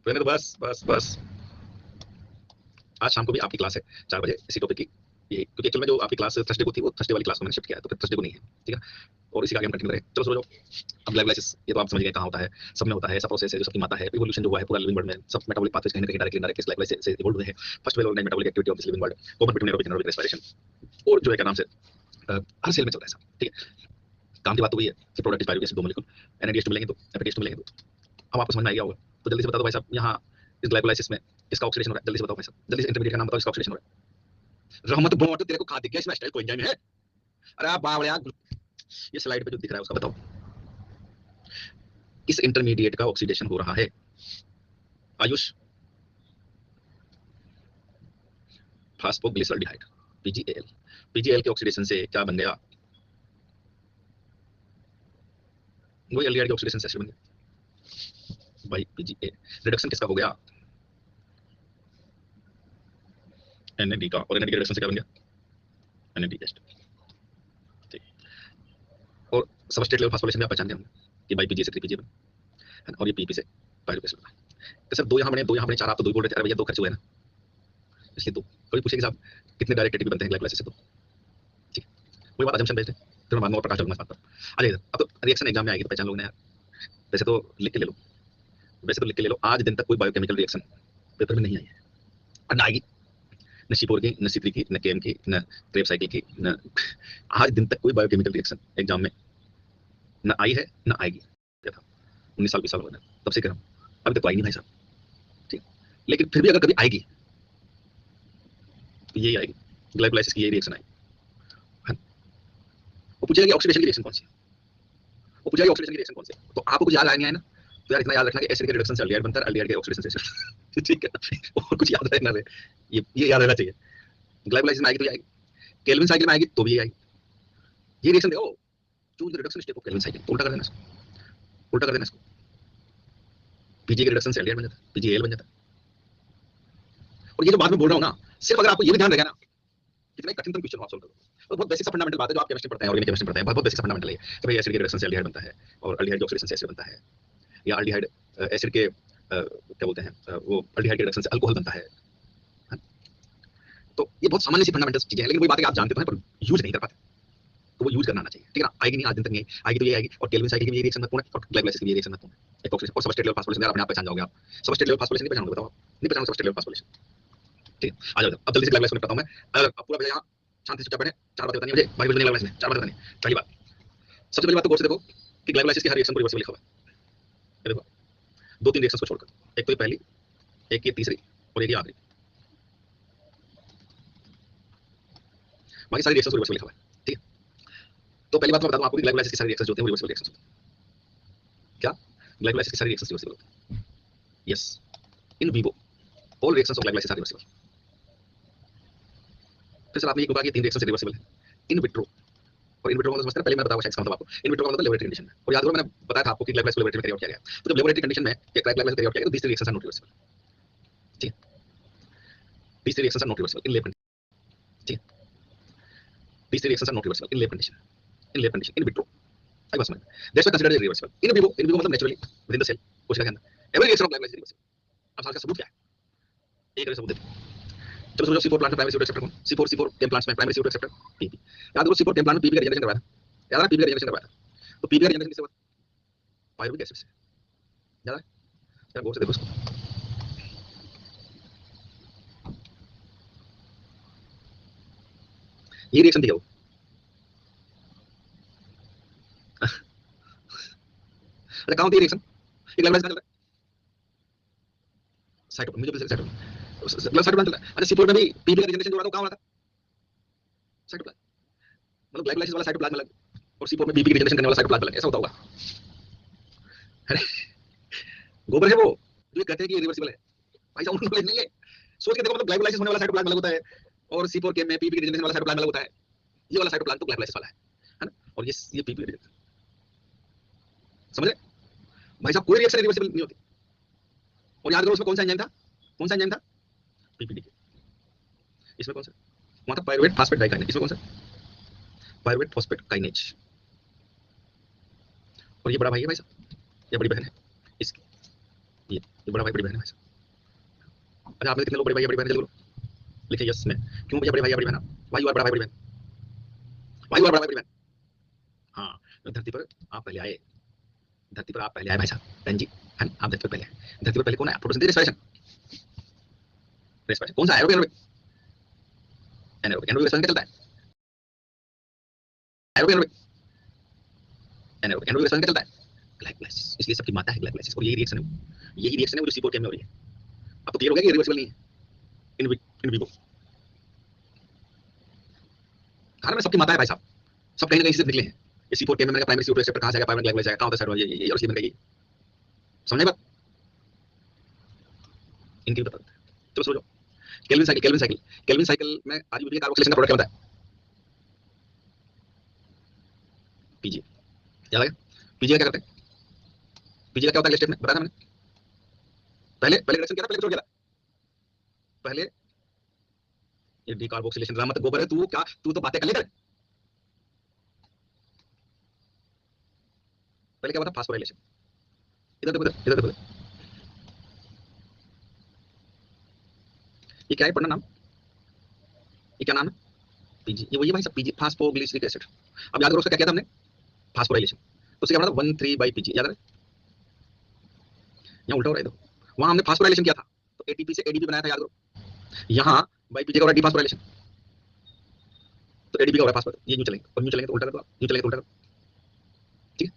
रहने दो, बस बस बस, आज शाम को भी आपकी क्लास है 4 बजे इसी टॉपिक की, ये क्योंकि एक्चुअल में जो आपकी क्लास थर्सडे को थी, वो थर्सडे वाली क्लास को मैंने शिफ्ट किया है, तो फिर थर्सडे को नहीं है, ठीक है, और इसी का आगे हम कंटिन्यू करें, चलो शुरू जाओ। अब ग्लाइकोलाइसिस ये तो आप समझ गए कहाँ होता है, सब में होता है, सब प्रोसेस है जो सबकी माता है, इवोल्यूशन जो हुआ है पूरा लिविंग वर्ल्ड में, सब मेटाबॉलिक पाथवेज कहीं ना कहीं डायरेक्टली इनडायरेक्टली ग्लाइकोलाइसिस से इवॉल्व हुए हैं। First well organise metabolic activity of this living world, common between aerobic anaerobic respiration, और जो है क्या नाम से हर सेल में चल रहा है सब, ठीक है, काम की बात तो वही है कि प्रोडक्ट इज पायरुवेट एसिड, दो मॉलिक्यूल एनएडीएच मिलेंगे तो एफएडीएच मिलेंगे, तो अब आपको समझ में आ गया होगा, तो जल्दी से बता दो भाई साहब, यहाँ इस ग्लाइकोलाइसिस में इसका ऑक्सीडेशन हो रहा है, जल्दी से बताओ भाई साहब, जल्दी से इंटरमीडिएट का नाम बताओ, इसका ऑक्सीडेशन हो रहा है, रहमत बोट तेरे को खा दिख गया इसमें एसिटाइल कोएंजाइम है, अरे बावड़िया, ये स्लाइड पे जो दिख रहा है उसका बताओ, किस इंटरमीडिएट का ऑक्सीडेशन हो रहा है आयुष? फास्फोग्लिसरॉल्डिहाइड, पीजीएल, पीजीएल के ऑक्सीडेशन से क्या बन गया? वही एल्डिहाइड के ऑक्सीडेशन से एसिड बन गया भाई, पीजीए, रिडक्शन किसका हो गया? एनएडी का, और एनएडी के रिडक्शन से क्या बन गया? एनएडी एस्टर, ठीक, और सबस्ट्रेट लेवल फास्फोरिलेशन में आप पहचानते होंगे कि बाई पीजी से 3 पीजी बन है ना, और ये पीपी से पायरुवेट एसिड बना, तो सर दो यहाँ बने 4, आप तो 2 बोल रहे थे, अरे भैया 2 खर्च हुए ना, इसलिए 2 कभी पूछे कि साहब कितने डायरेक्ट एटीपी बनते हैं ग्लाइकोलाइसिस से, तो ठीक है वही बात अजम्पशन बेस्ड है, फिर मैं बाद में और प्रकाश डालूंगा इस बात पर। आ जाइए अब तो रिएक्शन एग्जाम में आएगी तो पहचान लोगों ने यार, वैसे तो लिख के ले लो, वैसे तो लिख के ले लो, आज दिन तक कोई बायोकेमिकल रिएक्शन पेपर में नहीं आई है और ना आएगी, न C4 की, न C3 की, न KM की, न क्रेब साइकिल की, न आज दिन तक कोई बायोकेमिकल रिएक्शन एग्जाम में न आई है न आएगी। क्या था 19 साल 20 साल हो गए तब से कर रहा हूँ, अभी तक तो आई नहीं भाई साहब, ठीक। लेकिन फिर भी अगर कभी आएगी तो यही आएगी, ग्लाइकोलाइसिस की यही रिएक्शन आएगी। वो पूछेगा कि ऑक्सीडेशन की रिएक्शन कौन सी है, वो पूछेगा ऑक्सीडेशन की रिएक्शन कौन सी है, तो आपको कुछ याद आया नहीं है ना, तो यार इतना याद रखना कि एसिड के रिडक्शन से एल्डिहाइड बनता है, एल्डिहाइड के ऑक्सीडेशन से एसिड ठीक है, और कुछ याद रहना है, ये याद रहना चाहिए। ग्लाइकोलाइसिस में आएगी तो ये आएगी, केल्विन साइकिल में आएगी तो भी ये आएगी, ये रिएक्शन देखो, choose the reduction step of Calvin cycle, उल्टा कर देना इसको, उल्टा कर देना इसको, पीजी के रिडक्शन से एल्डिहाइड बन जाता है, पीजीएल बन जाता है। और ये जो बात में बोल रहा हूँ ना, सिर्फ अगर आपको ये भी ध्यान रहेगा ना, कितना कठिन क्वेश्चन हो आप सॉल्व करो, तो बहुत बेसिक सा फंडामेंटल बात है जो आप केमिस्ट्री पढ़ते हैं, ऑर्गेनिक केमिस्ट्री पढ़ते हैं, बहुत बेसिक सा फंडामेंटल है कि भाई एसिड के रिडक्शन से एल्डिहाइड बनता है और एल्डिहाइड के ऑक्सीडेशन से एसिड बनता है, या एल्डिहाइड एसिड के क्या बोलते हैं वो एल्डिहाइड के रिडक्शन से अल्कोहल बनता है। तो ये बहुत सामान्य सी फंडामेंटल चीजें हैं, लेकिन वही बात है कि आप जानते तो हैं पर यूज नहीं कर पाते, तो वो यूज करना आना चाहिए, ठीक है ना। आएगी नहीं आज दिन तक नहीं आएगी तो ये आएगी, और केल्विन साइकिल की भी ये रिएक्शन महत्वपूर्ण है और ग्लाइकोलाइसिस की भी ये रिएक्शन महत्वपूर्ण है, एक ऑक्सीडेशन और सबस्ट्रेट लेवल फास्फोरिलेशन अपने आप पहचान जाओगे आप, सबस्ट्रेट लेवल फास्फोरिलेशन नहीं पहचानोगे, बताओ नहीं पहचानोगे सबस्ट्रेट लेवल फास्फोरिलेशन, ठीक है। आ जाओ अब जल्दी से ग्लाइकोलाइसिस में बताता हूं मैं, अगर आप पूरा यहाँ शांति से चुपचाप बैठे, चार बातें बतानी मुझे भाई बोलने ग्लाइकोलाइसिस में, चार बातें बतानी। पहली बात, सबसे पहली बात तो गौर से देखो कि ग्लाइकोलाइसिस की हर रिएक्शन को रिवर्सिबल लिखा हुआ है, देखो दो तीन रिएक्शंस को छोड़कर, एक तो ये पहली, एक ये तीसरी और एक ये आखिरी, बाकी सारी रिएक्शंस को रिवर्सिबल लिखा हुआ है, ठीक है। तो पहली बात मैं बता दूं आपको कि ग्लाइकोलाइसिस की सारी रिएक्शंस जो होती हैं वो रिवर्सिबल रिएक्शंस होती हैं। क्या ग्लाइकोलाइसिस की सारी रिएक्शंस रिवर्सिबल होती हैं? Yes, in vivo all reactions of glycolysis are reversible. फिर सर आपने ये कहा कि तीन रिएक्शंस रिवर्सिबल है, इन विट्रो, और इन विट्रो मतलब समझते हैं, पहले मैं बताऊंगा शायद इसका मतलब आपको, इन विट्रो का मतलब लेबोरेटरी कंडीशन में, और याद करो मैंने बताया था आपको कि ग्लाइकोलाइसिस को लेबोरेटरी में कैरी आउट किया गया, तो जब लेबोरेटरी कंडीशन में ये ग्लाइकोलाइसिस कैरी आउट किया गया तो these three reactions are not reversible, ठीक है, these three reactions are not reversible in lab condition, ठीक है, these three reactions are not reversible in lab condition, in vitro आई बस में, that's why considered irreversible in vivo, in vivo मतलब naturally within the cell कोशिका के अंदर every reaction of glycolysis is reversible। अब इसका सबूत क्या है, एक सबूत देते हैं, चलो समझो C4 प्लांट में प्राइमरी CO2 एक्सेप्टर कौन, C4 केम प्लांट्स में प्राइमरी CO2 एक्सेप्टर PP, याद रखो C4 केम प्लांट में PP का रिजेक्शन करवाया था, याद है PP का रिजेक्शन करवाया था, तो PP का रिजेक्शन किससे हुआ, पायरुविक एसिड से, याद है, यार गौर से देखो इसको, ये रिएक्शन दिया वो, अरे कहां होती है रिएक्शन, ये ग्लाइकोलाइसिस चल रहा है, साइटोप्लाज्म मुझे पता है साइटोप्लाज्म चल रहा है, अच्छा C4 में भी PP का रिजेक्शन जो हो रहा था वो कहां हो रहा था, साइटोप्लाज्म, मतलब ग्लाइकोलाइसिस वाला साइटोप्लाज्म अलग और C4 में PP की रिजेक्शन करने वाला साइटोप्लाज्म अलग, ऐसा होता होगा, अरे गोबर है वो जो ये कहते हैं कि रिवर्सिबल है, भाई साहब उनको नहीं है, सोच के देखो, मतलब ग्लाइकोलाइसिस होने वाला साइटोप्लाज्म अलग होता है और C4 केम में PP की रिजेक्शन वाला साइटोप्लाज्म अलग होता है, ये वाला साइटोप्लाज्म तो ग्लाइकोलाइसिस वाला है ना, और ये PP रिजेक्शन, समझे भाई साहब, कोई रिएक्शन रिवर्सिबल नहीं होती, और याद करो उसमें कौन सा एंजाइम था, कौन सा एंजाइम था, PPDK, इसमें कौन सा, वहां था पायरुवेट फास्फेट डाइकाइनेज, इसमें कौन सा, पायरुवेट फॉस्फेट काइनेज, और ये बड़ा भाई है भाई साहब, ये बड़ी बहन है इसकी, ये बड़ा भाई बड़ी बहन है भाई साहब। अच्छा आपने कितने लोग बड़े भाई बड़ी बहन जल्दी बोलो, लिखिए यस में, क्यों भैया बड़े भाई बड़ी बहन, भाई और बड़ा भाई बड़ी बहन, भाई और बड़ा भाई बड़ी बहन, हाँ धरती पर आप पहले आए, धरती पर आप पहले आए भाई साहब, बहन जी, आप धरती पर पहले आए, धरती पर पहले कौन आया, फोटोसिंथेसिस रेस्पिरेशन, रेस्पिरेशन कौन सा aerobic aerobic anaerobic, anaerobic respiration क्या चलता है, aerobic aerobic anaerobic, anaerobic respiration क्या चलता है, ग्लाइकोलाइसिस, इसलिए सबकी माता है ग्लाइकोलाइसिस, और यही रिएक्शन है, यही रिएक्शन है वो जो C4 केम में हो रही है। अब तो क्लियर हो गया कि रिवर्सिबल नहीं है इन विवो, खाना में सबकी माता है भाई साहब, सब कहीं ना कहीं से निकले हैं, ये C4 केम में मैंने प्राइमरी CO2 एक्सेप्टर कहां से आएगा, पायरुवेट ग्लाइकोलाइसिस कहां होता है, सर ये और सी बन गई, समझे बात, इनकी भी बता, चलो समझो, Calvin cycle, Calvin cycle, Calvin cycle में आरजीबीपी कार्बोक्सिलेशन का प्रोडक्ट क्या होता है, पीजी, याद आ गया, पीजी का क्या करते हैं, पीजी का क्या होता है स्टेप में बताया था मैंने, पहले पहले रिएक्शन क्या था, पहले छोड़ गया था, पहले ये डीकार्बोक्सिलेशन, मत गोबर है तू, क्या तू तो बातें कर ले कर, पहले क्या हुआ था, फास्फोराइलेशन, इधर देखो इधर देखो, ये क्या है पढ़ना नाम, ये क्या नाम है? पीजी। ये वही है भाई सब, पीजी फास्फोग्लिसरिक एसिड। अब याद करो उसका क्या किया था हमने, फास्फोराइलेशन। तो उससे क्या बना था 1,3/Pg, याद है? यहाँ उल्टा हो रहा है, देखो वहां हमने फास्फोराइलेशन किया था तो एटीपी से एडीपी बनाया था, याद करो। यहाँ बाई पीजी का हो रहा है डिफास्फोराइलेशन, तो एडीपी का हो रहा है फास्फोर। ये यूं चलेंगे और यूं चलेंगे तो उल्टा कर दो, यूं चलेंगे तो उल्टा कर दो, ठीक है।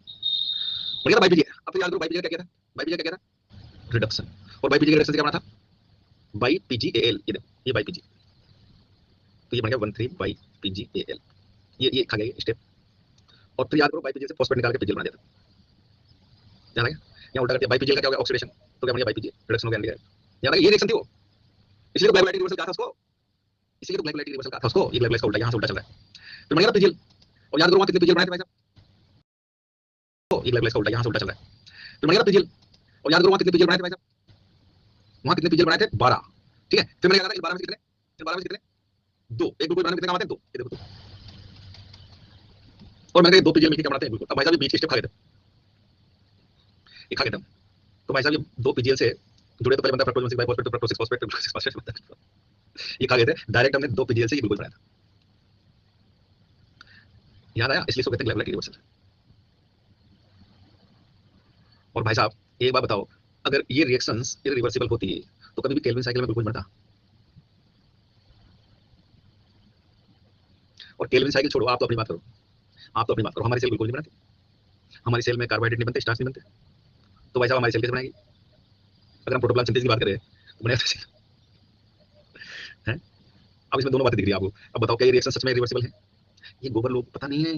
और ये बाई पीजी। अब फिर याद करो बाई पीजी का क्या किया था, बाई पीजी का क्या किया था, रिडक्शन। और बाई पीजी का रिडक्शन से क्या बना था, बाई पीजीएल। ये देखो ये बाई पीजी, तो ये बन गया 1,3/Pgal। ये खा गया स्टेप। और फिर याद करो बाई पीजी से फॉस्फेट निकाल के पीजीएल बना दिया था, याद है? यहाँ उल्टा करते बाई पीजीएल का क्या हो गया, ऑक्सीडेशन, तो क्या बन गया बाई पीजी, रिडक्शन हो गया, याद है? ये रिएक्शन थी वो, इसलिए तो ग्लाइकोलाइटिक रिवर्सल कहा था उसको, इसलिए तो ग्लाइकोलाइटिक रिवर्सल कहा था उसको। ये ग्लाइकोलाइसिस का उल्टा, यहाँ से उल्टा चल रहा है। फिर बन गया पीजीएल। और याद करो वहां कितने पीजीएल बनाए थे भाई साहब, तो ये ग्लाइकोलाइसिस का उल्टा, यहाँ से उल्टा चल रहा है। फिर बन गया पीजीएल। और याद करो वहां कितने पीजीएल बनाए थे भाई साहब, वहां कितने पीजीएल बनाए थे, 12, ठीक है। फिर मैंने कहा था इस 12 में कितने, इन 12 में कितने, 2। एक ग्लूकोज बनाने में कितने काम आते हैं, 2, ये देखो 2। और मैंने कहा 2 पीजीएल मिलकर क्या बनाते हैं, ग्लूकोज। अब भाई साहब ये बीच के स्टेप खा गए थे, ये खा गए थे। तो भाई साहब ये 2 पीजीएल से जुड़े तो पहले बनता है fructose 1,6 biphosphate, fructose 6 phosphate, fructose 6 phosphate बनता है। ये खा गए थे डायरेक्ट, हमने 2 पीजीएल से ये ग्लूकोज बनाया था, याद आया? इसलिए इसको कहते हैं ग्लाइकोलाइटिक रिवर्सल। और भाई साहब एक बात बताओ, अगर ये रिएक्शंस इरिवर्सिबल होती है तो कभी भी केल्विन साइकिल में ग्लूकोज बनता? और केल्विन साइकिल छोड़ो, आप तो अपनी बात करो, आप तो अपनी बात करो, हमारी सेल ग्लूकोज नहीं बनाती, हमारी सेल में कार्बोहाइड्रेट नहीं बनते, स्टार्च नहीं बनते, तो भाई साहब हमारी सेल कैसे बनेगी? अगर हम प्रोटोप्लाज्म सिंथेसिस की बात करें तो बनेगा कैसे है? अब इसमें दोनों बातें दिख रही है आपको। अब बताओ क्या ये रिएक्शन सच में रिवर्सिबल है? ये गोबर लोग पता नहीं है,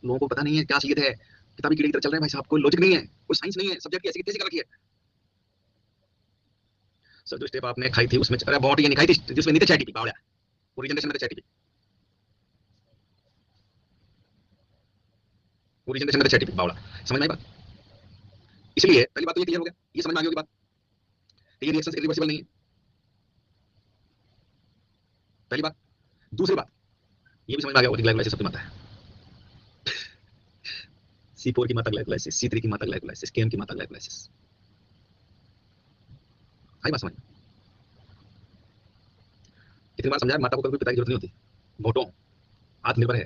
लोगों को पता नहीं है क्या सीखते हैं, किताबी कीड़े की तरह चल रहे हैं भाई साहब, कोई लॉजिक नहीं है, कोई साइंस नहीं है, सब्जेक्ट की ऐसी कैसे कर रखी है। सर जो स्टेप आपने खाई थी उसमें, अरे बहुत ये नहीं खाई थी जिसमें नहीं थे चैट बावड़ा, वो रीजनरेशन में थे चैट, वो रीजनरेशन में थे चैट बावड़ा, समझ में आई बात? इसलिए पहली बात तो ये क्लियर हो गया, ये समझ में आ गई होगी बात, ये रिएक्शन इरिवर्सिबल नहीं है, पहली बात। दूसरी बात ये भी समझ में आ गया होगा कि ग्लाइकोलाइसिस सबकी माता है, C4 की माता ग्लाइकोलाइसिस, C3 की माता ग्लाइकोलाइसिस, KM की माता ग्लाइकोलाइसिस। आई बात समझ में? कितनी बार समझाया, माता को कभी पिता की जरूरत नहीं होती, भोटो आत्मनिर्भर है,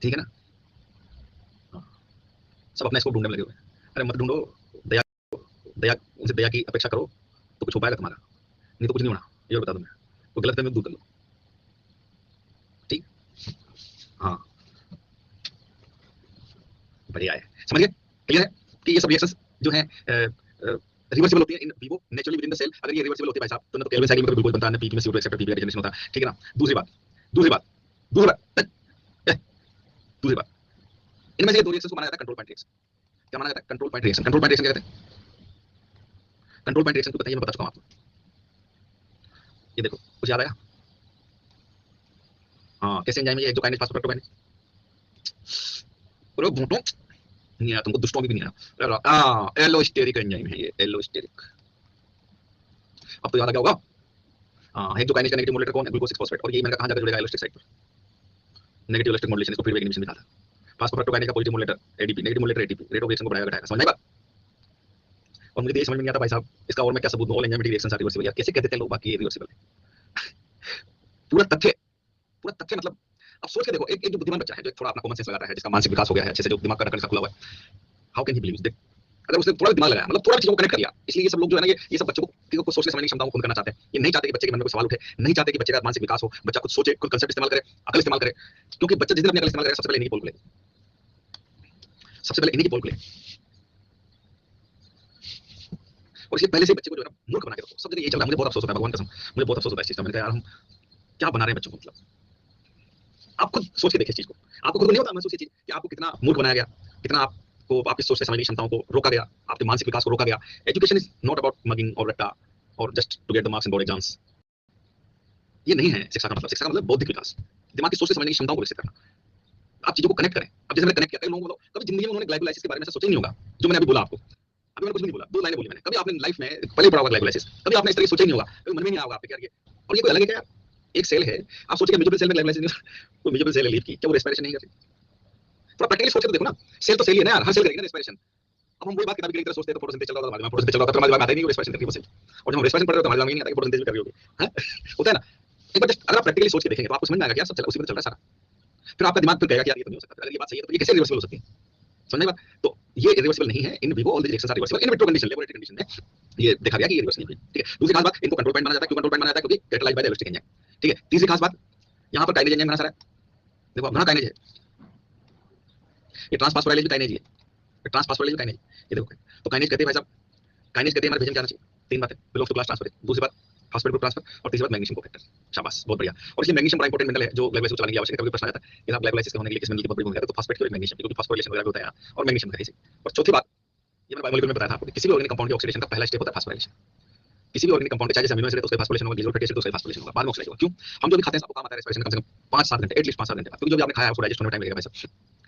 ठीक है ना? हाँ। सब अपने इसको ढूंढने में लगे हुए हैं। अरे मत ढूंढो, दया, दया उनसे दया की अपेक्षा करो तो कुछ हो पाएगा तुम्हारा, नहीं तो कुछ नहीं होना, ये बता दूं मैं। तो गलत फहमी दूर कर लो, ठीक? हाँ बढ़िया है, समझ गए? क्लियर है कि ये सब रिएक्शंस जो है रिवर्सिबल होती है in vivo naturally within the cell. अगर ये रिवर्सिबल होती है भाई साहब तो ना तो केल्विन साइकिल में ग्लूकोज बनता है, ना पीपी में CO2 एक्सेप्टर पीपी का जनरेशन होता है, ठीक है ना? दूसरी बात, दूसरी बात, दूसरी बात, दूसरी बात, इनमें से ये दो रिएक्शंस को माना जाता है कंट्रोल पॉइंट रिएक्शन। क्या माना जाता है? Control point reaction. Control point reaction क्या कहते हैं? कंट्रोल पॉइंट रिएक्शन को बताइए, मैं बता चुका हूं आपको। ये देखो कुछ याद आया? हाँ कैसे एंजाइम है ये, एक्सोकाइनेज फास्फोफ्रक्टोकाइनेज। अरे भूटो नहीं आया तुमको, दुष्टों भी नहीं आया। हाँ एलोस्टेरिक एंजाइम है ये, एलोस्टेरिक। अब तो याद आ गया होगा। हाँ हेक्सोकाइनेज का नेगेटिव मॉलिक्यूलर कौन है? Glucose 6 phosphate. और ये मैंने कहां जाकर जुड़ेगा? एलोस्टेरिक साइट पर, नेगेटिव एलोस्टेरिक मॉड्यूलेशन, इसको फीडबैक इनहिबिशन भी कहा था। फास्फोफ्रक्टोकाइनेज का positive molecular ADP, negative molecular ATP, rate of reaction को बढ़ाएगा घटाएगा, समझ में आई बात? और मुझे ये समझ में नहीं आता भाई साहब, इसका और मैं क्या सबूत दूं? All enzymatic reactions are reversible, यार कैसे कहते हैं लोग बाकी रिवर्सिबल है? पूरा तथ्य, पूरा तथ्य मतलब अब सोच के देखो, एक एक जो बुद्धिमान बच्चा है, जो थोड़ा अपना कॉमन सेंस लगाता है, जिसका मानसिक विकास हो गया है अच्छे से, जो दिमाग का ढक्कन खुला हुआ है, how can he believe this? अगर उसने थोड़ा दिमाग लगाया, मतलब थोड़ा चीजों को कनेक्ट कर दिया। इसलिए ये सब लोग जो है ना, ये सब बच्चों को सोचने समझने की क्षमताओं को कम करना चाहते हैं। ये नहीं चाहते कि बच्चे के मन में कोई सवाल उठे, नहीं चाहते कि बच्चे का मानसिक विकास हो, बच्चा कुछ सोचे, कुछ कंसेप्ट इस्तेमाल करे, अकल इस्तेमाल करे। क्योंकि बच्चा जिस दिन अपनी अकल इस्तेमाल करेगा सबसे पहले इन्हीं की पोल खुलेगी, सबसे पहले इन्हीं की पोल खुलेगी। और इसलिए पहले से बच्चे को जो है ना मूर्ख बना के रखो। सब जगह ये चल रहा है, मुझे बहुत अफसोस होता है, भगवान कसम मुझे बहुत अफसोस होता है इस चीज का। मैंने कहा यार हम क्या बना रहे हैं बच्चों को, मतलब आप खुद सोच के देखिए इस चीज को। आपको खुद को नहीं होता महसूस ये चीज कि आपको कितना मूर्ख बनाया गया, कितना आपको आपकी सोच से समझने की क्षमताओं को रोका गया, आपके मानसिक विकास को रोका गया। Education is not about mugging और रट्टा और just to get the marks in board exams. ये नहीं है शिक्षा का मतलब। शिक्षा का मतलब बौद्धिक विकास, दिमाग की सोच से समझने की क्षमताओं को विकसित करना। आप चीजों को कनेक्ट करें। अब जैसे मैंने कनेक्ट किया, कई लोगों को कभी जिंदगी में उन्होंने ग्लाइकोलाइसिस के बारे में सोचा ही नहीं होगा, जो मैंने अभी बोला आपको। अभी मैंने कुछ भी नहीं बोला, 2 लाइनें बोली मैंने। कभी आपने लाइफ में पहले पढ़ा होगा ग्लाइकोलाइसिस, कभी आपने इस तरह सोचा ही नहीं होगा, कभी मन में नहीं आया होगा आपके यार ये। और ये कोई अलग है क्या? एक सेल है, आप सोचिए म्यूजिकल सेल में ग्लाइकोलाइसिस, कोई म्यूजिकल सेल है लीफ की, क्या वो रेस्पिरेशन नहीं करती? थोड़ा प्रैक्टिकली सोच के तो देखो ना, सेल तो सेल ही है ना यार, हर सेल करेगी ना रेस्पिरेशन। अब हम वही बात किताबी की तरह सोचते हैं तो फोटोसिंथेसिस चल रहा होता है, फोटोसिंथेसिस चल रहा होता है, तो हमारे दिमाग में आता ही नहीं रेस्पिरेशन करती है वो सेल। और जब हम रेस्पिरेशन पढ़ रहे हो तो हमारे दिमाग में नहीं आता कि फोटोसिंथेसिस भी कर रही होगी, हैं? होता है ना? एक बार जस्ट अगर आप प्रैक्टिकली सोच के देखेंगे तो आपको समझ में आएगा कि यार सब चल उसी में चल रहा है सारा। फिर आपका दिमाग फिर कहेगा कि यार ये तो नहीं हो सकता, अगर ये बात सही है तो ये कैसे रिवर्सिबल हो सकती है? समझ में? तो ये रिवर्सिबल नहीं है। In vivo all the reactions are reversible in vitro condition, laboratory condition में ये देखा गया कि ये रिवर्स नहीं हुई। ठीक है, दूसरी खास बात, इनको कंट्रोल पॉइंट माना जाता है। क्यों कंट्रोल पॉइंट माना जाता है? क्योंकि catalysed by the allosteric enzyme. ठीक है, तीसरी खास बात, यहां पर काइनेज एंजाइम बना सारा। देखो अब घना काइनेज है, ये ट्रांसफॉस्फोराइलेज भी काइनेज है, ट्रांसफॉस्फोराइलेज भी काइनेज। ये देखो, तो काइनेज कहते हैं भाई साहब, काइनेज कहते हैं हमारे भेजन क्या आना चाहिए? तीन बातें, बिलोंग्स टू क्लास ट्रांसफर, दूसरी बात फास्फेट ग्रुप ट्रांसफर, और तीसरी बात मैग्नीशियम कोफैक्टर। शाबाश, बहुत बढ़िया। और इसलिए मैग्नीशियम बड़ा इंपॉर्टेंट मिनरल है जो ग्लाइकोलाइसिस को चलाने की आवश्यकता है। कभी प्रश्न आता है कि आप ग्लाइकोलाइसिस होने के लिए किस मिनरल की बहुत बड़ी भूमिका है? तो फास्फेट की और मैग्नीशियम की, क्योंकि फास्फोराइलेशन वगैरह भी होता है यहाँ, और मैग्नीशियम का। और चौथी बात, ये मैंने बायोमोलिक्यूल में बताया था आपको, किसी भी ऑर्गेनिक कंपाउंड की ऑक्सीडेशन का पहला स्टेप होता है फास्फोराइलेशन। किसी भी ऑर्गेनिक कंपाउंड चाहे जैसे अमीनो एसिड है तो उसका फास्फोराइलेशन होगा, ग्लिसरॉल फैटी एसिड तो उसका फास्फोराइलेशन होगा, बाद में ऑक्सीडेशन होगा। क्यों? हम जो भी खाते हैं सबको काम आता है रेस्पिरेशन कम से कम 5-7 घंटे, एटलीस्ट 5-7 घंटे बाद, क्योंकि जो भी आपने खाया है उसको डाइजेस्ट होने में टाइम लगेगा भाई साहब।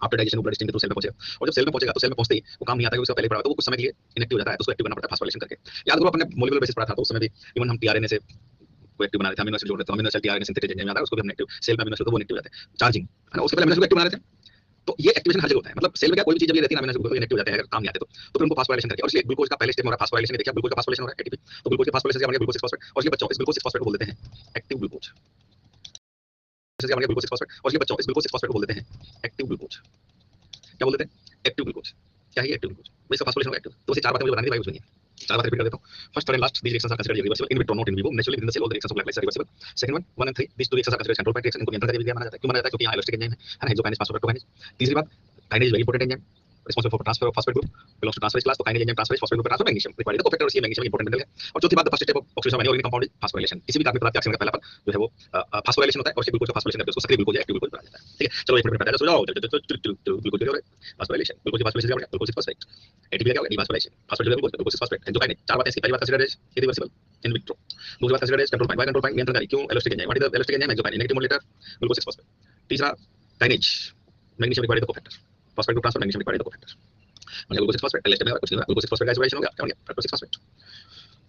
आफ्टर डाइजेशन वो ब्लड स्ट्रीम के थ्रू सेल में पहुंचेगा, और जब सेल में पहुंचेगा तो सेल में पहुंचते ही वो काम नहीं आता है, उसका पहले पड़ा तो वो कुछ समय के लिए इनएक्टिव हो जाता है, तो उसको एक्टिव करना पड़ता है फास्फोराइलेशन करके। याद करो अपने मॉलिक्यूलर बेसिस पढ़ा था तो उस समय भी इवन हम टीआरएनए से को एक्टिव बना रहे थे, अमीनो एसिड जोड़ रहे थे, amino acid tRNA synthetic enzyme आता है उसको भी हम एक्टिव, सेल में अमीनो एसिड को वो एक्टिव हो जाते हैं, चार्जिंग है ना, उसके पहले अमीनो एसिड को एक्टिव बना रहे थे। तो ये एक्टिवेशन हर जगह होता है, मतलब सेल में क्या कोई भी चीज जब ये रहती है ना, अमीनो एसिड को इनएक्टिव हो जाते हैं अगर काम नहीं आते तो फिर उनको फास्फोराइलेशन करके, और इसलिए ग्लूकोज का पहले स्टेप में हो रहा है फास्फोराइलेशन। देखिए ग्लूकोज का फास्फोराइलेशन हो रहा है एटीपी, तो ग्लूकोज के फास्फोराइलेशन से बन गया ग्लूकोज 6 फॉस्फेट, और इसलिए बच्चों इस ग्लूकोज 6 फॉस्फेट को बोल देते हैं एक्टिव ग्लूकोज। इससे बन गया ग्लूकोज 6 फॉस्फेट, और इसलिए बच्चों इस ग्लूकोज 6 फॉस्फेट को बोल देते हैं एक्टिव ग्लूकोज। क्या बोल देते हैं? Active glucose. क्या है ये एक्टिव ग्लूकोज? भाई इसका फास्फोराइलेशन होगा एक्टिव। तो ये चार बातें मुझे बनानी थी भाई, उसमें चार बातें रिपीट कर देता हूं। फर्स्ट और last, these reactions are considered irreversible in vitro, not in vivo. Naturally within the cell all the reactions of glycolysis are reversible. Second one, 1 and 3, these two reactions are considered control point reaction, इनको नियंत्रण गतिविधि माना जाता है। क्यों माना जाता है? क्योंकि यहाँ एलोस्टिक एंजाइम है ना, हेक्सोकाइनेज फास्फोरक्टोकाइनेज। तीसरी बात, kinase very important enzyme, responsible for transfer of phosphate group, belongs to transferase class, तो kinase enzyme transferase phosphate group transfer magnesium required है, तो फैक्टर इसलिए मैग्नीशियम इंपॉर्टेंट मिनरल है। और चौथी बात, the first step of oxidation of any organic compound is phosphorylation. किसी भी कार्बनिक पदार्थ के ऑक्सीजन का पहला पद जो है वो फास्फोराइलेशन होता है, और ग्लूकोज का फास्फोराइलेशन करके उसको सक्रिय ग्लूकोज या एक्टिव ग्लूकोज बना देता है। ठीक है, चलो एक मिनट में बताया सो जाओ। ग्लूकोज हो रहा है फास्फोराइलेशन, ग्लूकोज फास्फोराइलेशन क्या हो गया? Glucose phosphate. एटीपी क्या हो गया? Dephosphorylation, phosphorylation glucose phosphate, hexokinase. चार बातें, इसकी पहली बात consider is irreversible in vitro, दूसरी बात consider is control point, by control point नियंत्रणकारी, क्यों? Allosteric enzyme, what is the allosteric enzyme? Hexokinase, negative modulator glucose 6 phosphate. तीसरा kinase, magnesium required the cofactor, phosphate group transfer magnesium required the cofactor. मतलब glucose 6 phosphate पहले step में कुछ नहीं हुआ, glucose 6 phosphate का आइसोलेशन हो गया, क्या हो गया? Fructose 6 phosphate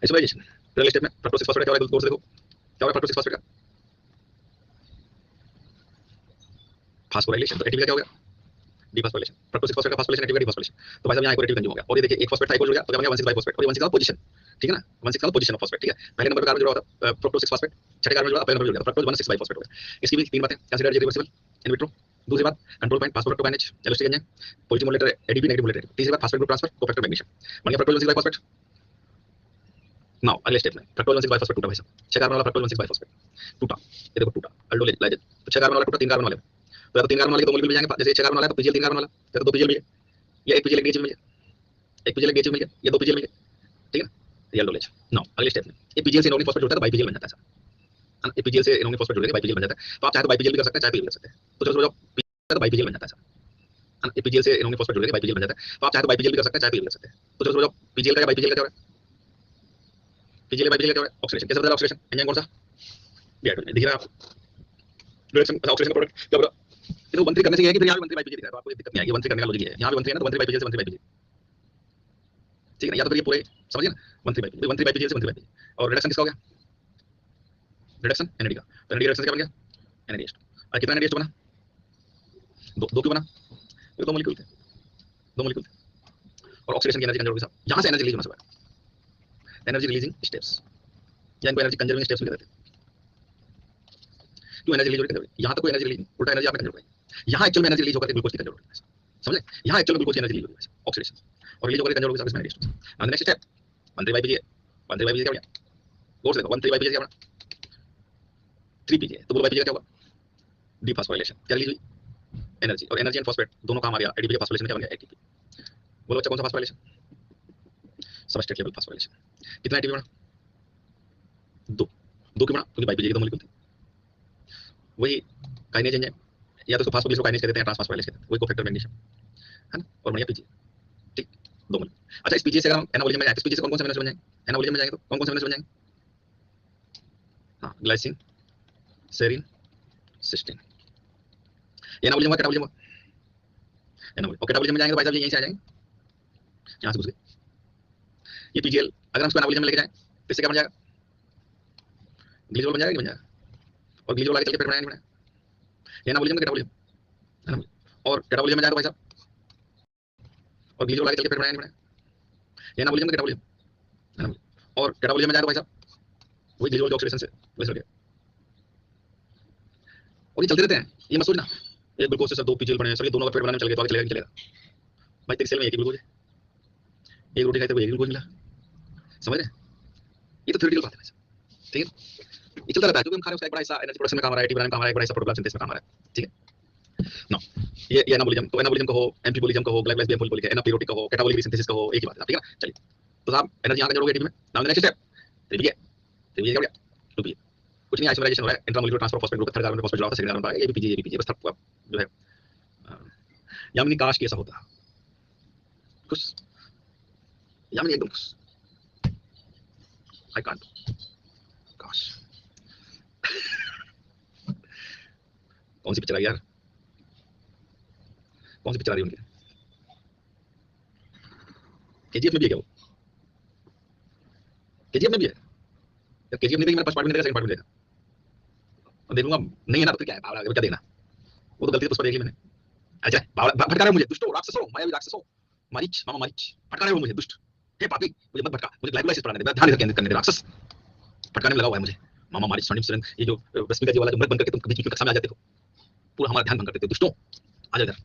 isolation. पहले स्टेप में फ्रक्टोज 6 फॉस्फेट क्या हो रहा है? ग्लूकोज देखो क्या हो रहा है फ्रक्टोज 6 फॉस्फेट का? फास्फोराइलेशन। तो एटीपी का क्या हो गया? डिफॉस्फोराइलेशन। फ्रक्टोज 6 फॉस्फेट का फास्फोराइलेशन, एटीपी का डिफॉस्फोराइलेशन। तो भाई साहब यहाँ इक्वेटिव कंज्यूम हो गया, और ये देखिए एक फॉस्फेट था, एक जुड़ गया, तो क्या बन गया 1,6 फॉस्फेट, और ये 1,6 का पोजीशन, ठीक है ना, 1,6 का पोजीशन ऑफ फॉस्फेट। ठीक है, पहले नंबर पे कार्बन जुड़ा होता है फ्रक्टोज 6 फॉस्फेट, छठे कार्बन जुड़ा पहले नंबर जुड़ गया, फ्रक्टोज 1,6 फॉस्फेट हो गया। इसकी भी तीन बातें, कंसीडर इरिवर्सिबल इन विट्रो, दूसरी बात control point phosphofructokinase, allosteric enzyme, positive modulator ADP, negative modulator, तीसरी बात phosphate group transfer, cofactor magnesium, बन गया फ्रक्टोज 1,6 फॉस्फेट। नाउ अगले स्टेप में फ्रक्टोज 1,6 फॉस्फेट टूटा भाई साहब, 6 कार्बन वाला फ्रक्टोज 1,6 फॉस्फेट टूटा, ये देखो टूटा, अल्डोलेज लाइजेज। तो 6 कार्बन वाला टूटा, 3 कार्बन वाले, तो या तो 3 कार्बन वाले के दो मॉलिक्यूल मिल जाएंगे, जैसे 6 कार्बन वाला है तो पीजीएल 3 कार्बन वाला, या तो 2 पीजीएल मिल गया, या 1 पीजीएल एक बीएचएफ मिल गया, 1 पीजीएल एक बीएचएफ मिल गया, या 2 पीजीएल मिल गया, ठीक है ना, ये अल्डोलेज। नाउ अगले स्टेप में ये पीजीएल से इनऑर्गेनिक फॉस्फेट जुड़ता है तो बाईपीजीएल बन जाता है सर, है ना, ये पीजीएल से इनऑर्गेनिक फॉस्फेट जुड़ेगा बाईपीजीएल बन जाता है। तो आप चाहे तो बाईपीजीएल भी कर सकते हैं, चाहे तो ये भी कर सकते हैं। तो चलो समझो पीजीएल तो बाईपीजीएल बन जाता है सर, है ना, ये पीजीएल से इनऑर्गेनिक फॉस्फेट जुड़ेगा बाईपीजीएल बन जाता है। तो आप चाहे तो बाईपीजीएल भी कर सकते हैं, चाहे तो ये भी कर सकते हैं। तो चलो समझो पीजीएल का बाईपीजीएल का क्या हो रहा है? पीजीएल बाईपीजीएल का क्या हो रहा है? ऑक्सीडेशन। कैसे बदला ऑक्सीडेशन? एंजाइम कौन सा? बीआर2 दिख रहा है आपको रिएक्शन ऑक्सीडेशन का प्रोडक्ट क्या हो रहा है? तो 1,3 करने से ये है कि फिर यहाँ भी 1,3 बाईपीजीएल दिख रहा है, तो आपको ये दिक्कत नहीं आएगी, 1,3 करने का लॉजिक ये है, यहाँ भी 1,3 है ना, तो 1,3 बाईपीजीएल से 1,3 बाईपीजीएल, ठीक है ना, या तो फिर ये पूरे समझिए ना 1,3 बाईपीजीएल, 1,3 बाईपीजीएल से 1,3 बाईपीजीएल। और रिडक्शन किसका हो गया? रिडक्शन एनएडी का, तो एनएडी रिडक्शन क्या बन गया? एनएडीएच। और कितना एनएडीएच बना? दो क्यों बना? ये दो मॉलिक्यूल थे, दो मॉलिक्यूल थे, और ऑक्सीडेशन की एनर्जी कंजर्व के साथ यहाँ से एनर्जी रिलीज होना सब एनर्जी रिलीजिंग स्टेप्स, या इनको एनर्जी कंजर्विंग स्टेप्स भी कहते हैं। क्यों एनर्जी रिलीज हो रही है? यहाँ तो कोई एनर्जी रिलीज, उल्टा एनर्जी आपने कंजर्व करी, यहाँ एक्चुअल में एनर्जी रिलीज होकर ग्लूकोज की कंजर्व होती है, समझे? यहाँ एक्चुअल में ग्लूकोज की एनर्जी रिलीज होती है ऑक्सीडेशन, और रिलीज होकर कंजर्व होकर सर्विस में एनर्जी। नाउ नेक्स्ट स्टेप 1,3 बाईपीजीएल, 1,3 बाईपीजीएल क्या बना? गौर से देखो 1,3 बाईपीजीएल क्या बना? 3 पीजीएल, तो बोलो बाईपीजीएल क्या होगा? डिफॉस्फोराइलेशन, क्या रिलीज हुई? एनर्जी, और एनर्जी एंड फॉस्फेट दोनों काम आ गया, एडीपी का फास्फोराइलेशन क्या बन गया? एटीपी। बोलो बच्चा कौन सा फास्फोराइलेशन? Substrate level phosphorylation. कितना एटीपी बना? 2 2 क्यों बना? क्योंकि बाईपीजीएल के दो मॉलिक्यूल थे, वही काइनेज एंजाइम, या तो उसको फास्फोग्लिसरोकाइनेज कहते हैं, ट्रांसफॉस्फोराइलेज कहते हैं, वही कोफैक्टर मैग्नीशियम, है ना, और बढ़िया पीजीएल, ठीक, दो मॉलिक्यूल। अच्छा इस पीजीएल से अगर हम एनाबोलिज्म में जाएं, इस पीजीएल से कौन कौन से अमीनो एसिड बन जाएंगे? एनाबोलिज्म में जाएंगे तो कौन कौन से अमीनो एसिड बन जाएंगे? हाँ, ग्लाइसिन, सेरीन, सिस्टीन, ये एनाबोलिज्म हुआ, कैटाबोलिज्म हुआ, एनाबोलिज्म। और कैटाबोलिज्म में जाएंगे तो भाई साहब यहीं से आ जाएंगे, यहाँ से घुस गए। ये पीजीएल अगर हम इसको एनाबोलिज्म में लेके जाएं तो इससे क्या बन जाएगा? ग्लिसरॉल बन जाएगा कि बन जाएगा? और ग्लिसरॉल आगे चल के पेट बनाया नहीं बनाया? ये एनाबोलिज्म का कैटाबोलिज्म, है ना, और कैटाबोलिज्म में जाएगा भाई साहब, और ग्लिसरॉल आगे चल के पेट बनाया नहीं बनाया? ये एनाबोलिज्म का कैटाबोलिज्म, है ना, और कैटाबोलिज्म में जाएगा भाई साहब, वही ग्लिसरॉल के ऑक्सीडेशन से ग्लिसरॉल गया, और ये चलते रहते हैं, ये मत सोचना एक ग्लूकोज से सर 2 पीजीएल बने, सर ये दोनों का पेट बनाने में चल गए तो आगे चलेगा नहीं चलेगा। भाई तेरे सेल में एक ही ग्लूकोज है, एक रोटी खाई तेरे को एक ग्लूकोज मिला, समझ रहे हैं? ये तो थ्योरेटिकल बात है, ठीक है? ये चलता रहता है, जो भी हम खा रहे हैं उसका एक बड़ा हिस्सा एनर्जी प्रोडक्शन में काम आ रहा है, एटीपी बनाने में काम आ रहा है, एक बड़ा हिस्सा प्रोटीन सिंथेसिस में काम आ रहा है, ठीक है? नो ये एनाबोलिज्म, तो एनाबोलिज्म कहो, एम्फीबोलिज्म कहो, ग्लाइकोलाइसिस एम्फोलिक है, एनाप्यूरिक कहो, कैटाबोलिक सिंथेसिस कहो, एक ही बात है, ठीक है ना? चलिए तो साहब एनर्जी यहाँ का जोड़ोगे एटीपी में, नाउ नेक्स्ट स्टेप 3 क्या हो गया 2 कुछ नहीं, आइसोमराइजेशन हो रहा है, intramolecular transfer phosphate group third carbon में फॉस्फेट जुड़ा होता है, सेकंड कार्बन पर एबीपीजी एबीपीजी बस थर्ड जो है। यामिनी काश कैसा होता, खुश यामिनी एकदम खुश, आई कांट काश। कौन सी पिक्चर आई यार, कौन सी पिक्चर आ रही है उनकी? केजीएफ में भी है क्या वो? केजीएफ में भी है यार, केजीएफ नहीं देखी मैंने, फर्स्ट पार्ट में देखा, सेकंड पार्ट में देखा, और देखूंगा नहीं है ना तो क्या है, बावड़ा क्या देखना, वो तो गलती पुष्पा देख ली मैंने। अच्छा बावड़ा भटका रहे हो मुझे, दुष्टो राक्षसो मायावी राक्षसो, मारीच मामा मारीच भटका रहे हो मुझे दुष्ट, हे पापी मुझे मत भटका, मुझे ग्लाइकोलाइसिस पढ़ाने दे, ध्यान केंद्रित करने दे, राक्षस भटकाने में लगा हुआ है मुझे, मामा मारीच स्वनिम सुरन, ये जो रश्मिका जी वाला जो मृग बनकर के तुम बीच में कक्षा में आ जाते हो, पूरा हमारा ध्यान भंग कर देते हो दुष्टों, आ जाओ इधर,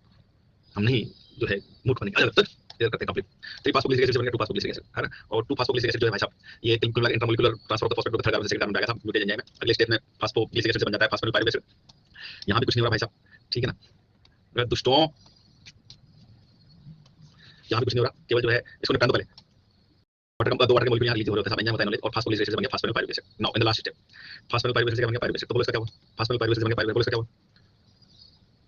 हम नहीं जो है मूर्ख बनेंगे, आ जाओ तक इधर करते कंप्लीट। 3 फास्फोलिक एसिड से बनेगा 2 फास्फोलिक एसिड है ना, और 2 फास्फोलिक एसिड जो है भाई साहब ये intramolecular transfer of phosphate group third carbon से सेकंड कार्बन में जाएगा ग्लूकोज एंजाइम में, अगले स्टेप में फास्फोलिक एसिड से बन जाता है फास्फोलिक एसिड। यहाँ भी कुछ नहीं हो रहा भाई साहब, ठीक है ना दुष्टों, यहाँ भी कुछ नहीं हो रहा, केवल जो है इसको निपटान दो पहले, वाटर का 2 वाटर के मॉलिक्यूल यहाँ रिलीज हो रहे होते हैं, सब एंजाइम होता है नॉलेज, और फास्फोलिक एसिड से बन गया phosphoenol pyruvate acid. Now in the last step phosphoenol pyruvate acid से बन गया पाइरुवेट एसिड, तो बोलो इसका क्या हुआ, फास्फोलिक पाइरुवेट एसिड से बन गया पाइरुवेट, बोलो इसका क्या हुआ,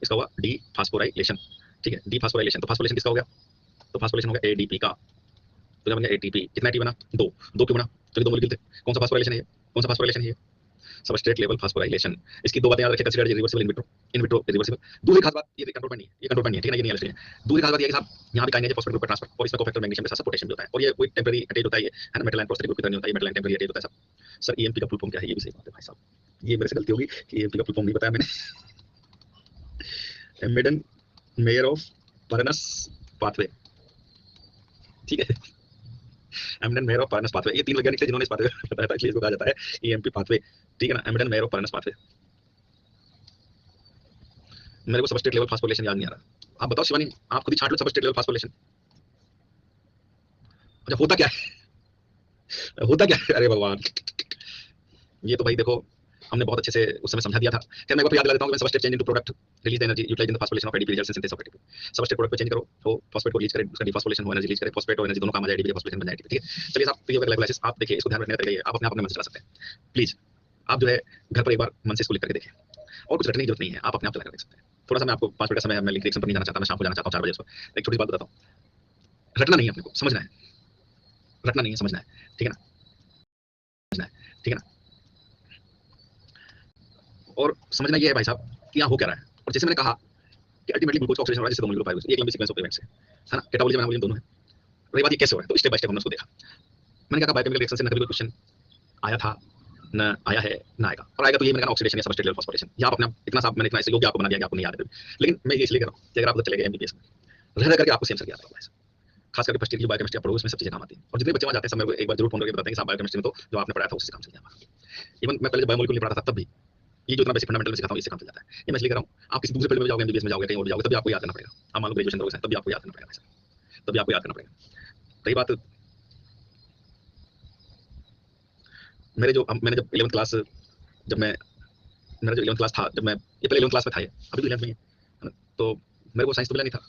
इसका हुआ डी फास्फोराइलेशन, ठीक है? डी फास्फोराइलेशन, तो फास्फोराइलेशन किसका हो गया, तो फास्फोराइलेशन हो गया एडीपी का, तो जब बन गया एटीपी, कितना एटीपी बना 2 2 क्यों बना, क्योंकि 2 मॉलिक्यूल थे, कौन सा फास्फोराइलेशन है ये, कौन सा फास्फोराइलेशन है ये, सबस्ट्रेट लेवल फास्फोराइलेशन। इसकी 2 बातें याद रखिए, consider reversible in vitro reversible. दूसरी खास बात ये कंट्रोल पॉइंट नहीं है, ये कंट्रोल पॉइंट नहीं है, ठीक है ना, ये नहीं है। दूसरी खास बात ये है कि साहब यहाँ भी काइनेज फॉस्फेट ग्रुप का ट्रांसफर, और इसमें कोफैक्टर मैग्नीशियम के साथ पोटेशियम भी होता है, और ये कोई टेंपरेरी अटैच होता है, ये है ना, मेटल एंड प्रोस्टेटिक ग्रुप की तरह नहीं होता है, मेटल एंड टेंपरेरी अटैच होता है सब। सर ईएमपी का फुल फॉर्म क्या है, ये भी सही बात है भाई साहब, ये मेरे से गलती होगी कि ईएमपी का फुल फॉर्म नहीं बताया मैंने। एमिडन मेयर ऑफ परनस पाथवे, ठीक है, एमिडन मेयर ऑफ परनस पाथवे, ये 3 वैज्ञानिक थे जिन्होंने इस पाथवे बताया था, इसलिए इसको कहा जाता है ईएमपी पाथवे, ठीक है ना, एमिडन मेयर ऑफ परनस पाथवे। मेरे को सबस्ट्रेट लेवल फास्फोरिलेशन याद नहीं आ रहा, आप बताओ शिवानी, आप खुद ही छांट लो सबस्ट्रेट लेवल फास्फोरिलेशन। अच्छा होता क्या है, होता क्या है, अरे भगवान, ये तो भाई देखो हमने बहुत अच्छे से उस समय समझा दिया था। फिर मैं एक बार याद दिला देता हूं कि substrate change into product release the energy utilising the phosphorylation of ADP results in synthesis of ATP. Substrate product पे चेंज करो तो फास्फेट को रिलीज करे, उसका डिफॉस्फोरिलेशन हो, एनर्जी रिलीज करे, फास्फेट और एनर्जी दोनों काम आ जाए, एडीपी फास्फोरिलेशन बन जाए, ठीक है? चलिए साहब, तो ये ग्लाइकोलाइसिस आप देखिए, इसको ध्यान रखने का तरीका आप अपने मन से चला सकते हैं, प्लीज आप जो है घर पर एक बार मन से इसको लिख करके देखें, और कुछ रटने की जरूरत नहीं है, आप अपने आप चला कर देख सकते हैं। थोड़ा सा मैं आपको 5 मिनट का समय, मैं लिख पर नहीं जाना चाहता, मैं शाम को जाना चाहता हूं 4 बजे उसको। एक छोटी सी बात बताता हूं, रटना नहीं है, अपने को समझना है, रटना नहीं है, समझना है, ठीक है ना, समझना है, ठीक है ना, और समझना ये है भाई साहब कि यहाँ हो क्या रहा है। और जैसे मैंने कहा कि अल्टीमेटली ग्लूकोज का ऑक्सीडेशन हो रहा है, जिससे 2 मॉलिक्यूल पाइरुवेट, एक लंबी सीक्वेंस ऑफ इवेंट्स है ना, कैटाबोलिज्म एनाबोलिज्म दोनों है। रही बात ये कैसे हो रहा है, तो स्टेप बाय स्टेप हमने उसको देखा। मैंने कहा बायोकेमिकल रिएक्शन से न कभी कोई क्वेश्चन आया था, न आया है, न आएगा, और आएगा तो ये मैंने कहा ऑक्सीडेशन या सबस्ट्रेट लेवल फास्फोरिलेशन। या आप अपना इतना सा मैंने इतना ऐसे योग्य आपको बना दिया कि आपको नहीं याद है, लेकिन मैं ये इसलिए कर रहा हूँ कि अगर आप उधर चले गए एमबीबीएस में, रह करके आपको सेम सर याद होगा, खास करके फर्स्ट ईयर की बायोकेमिस्ट्री आप पढ़ो, इसमें सब चीजें काम आती हैं। और जितने बच्चे वहां जाते हैं सब मेरे को एक बार जरूर फोन करके बताते हैं कि साहब बायोकेमिस्ट्री में तो जो आपने पढ़ाया था उससे काम चल जाएगा। इवन मैं पहले जब बायोमोलिक्यूल नहीं पढ़ाता था तब भी ये जो इतना बेसिक फंडामेंटल में सिखाता हूँ इससे काम चल जाता है। ये मैं इसलिए कर रहा हूँ, आप किसी दूसरे फील्ड में जाओगे, एमबीबीएस में जाओगे, कहीं और जाओगे, तभी आपको याद करना पड़ेगा। आप मान लो ग्रेजुएशन करोगे तभी आपको याद करना पड़ेगा, तभी आपको याद करना पड़ेगा। रही बात मेरे जो मैंने जब 11th क्लास, जब मैं मेरा जो 11th क्लास था, जब मैं ये पहले 11th क्लास में था, ये अभी भी 11th में ही है, तो मेरे को साइंस तो मिला नहीं था,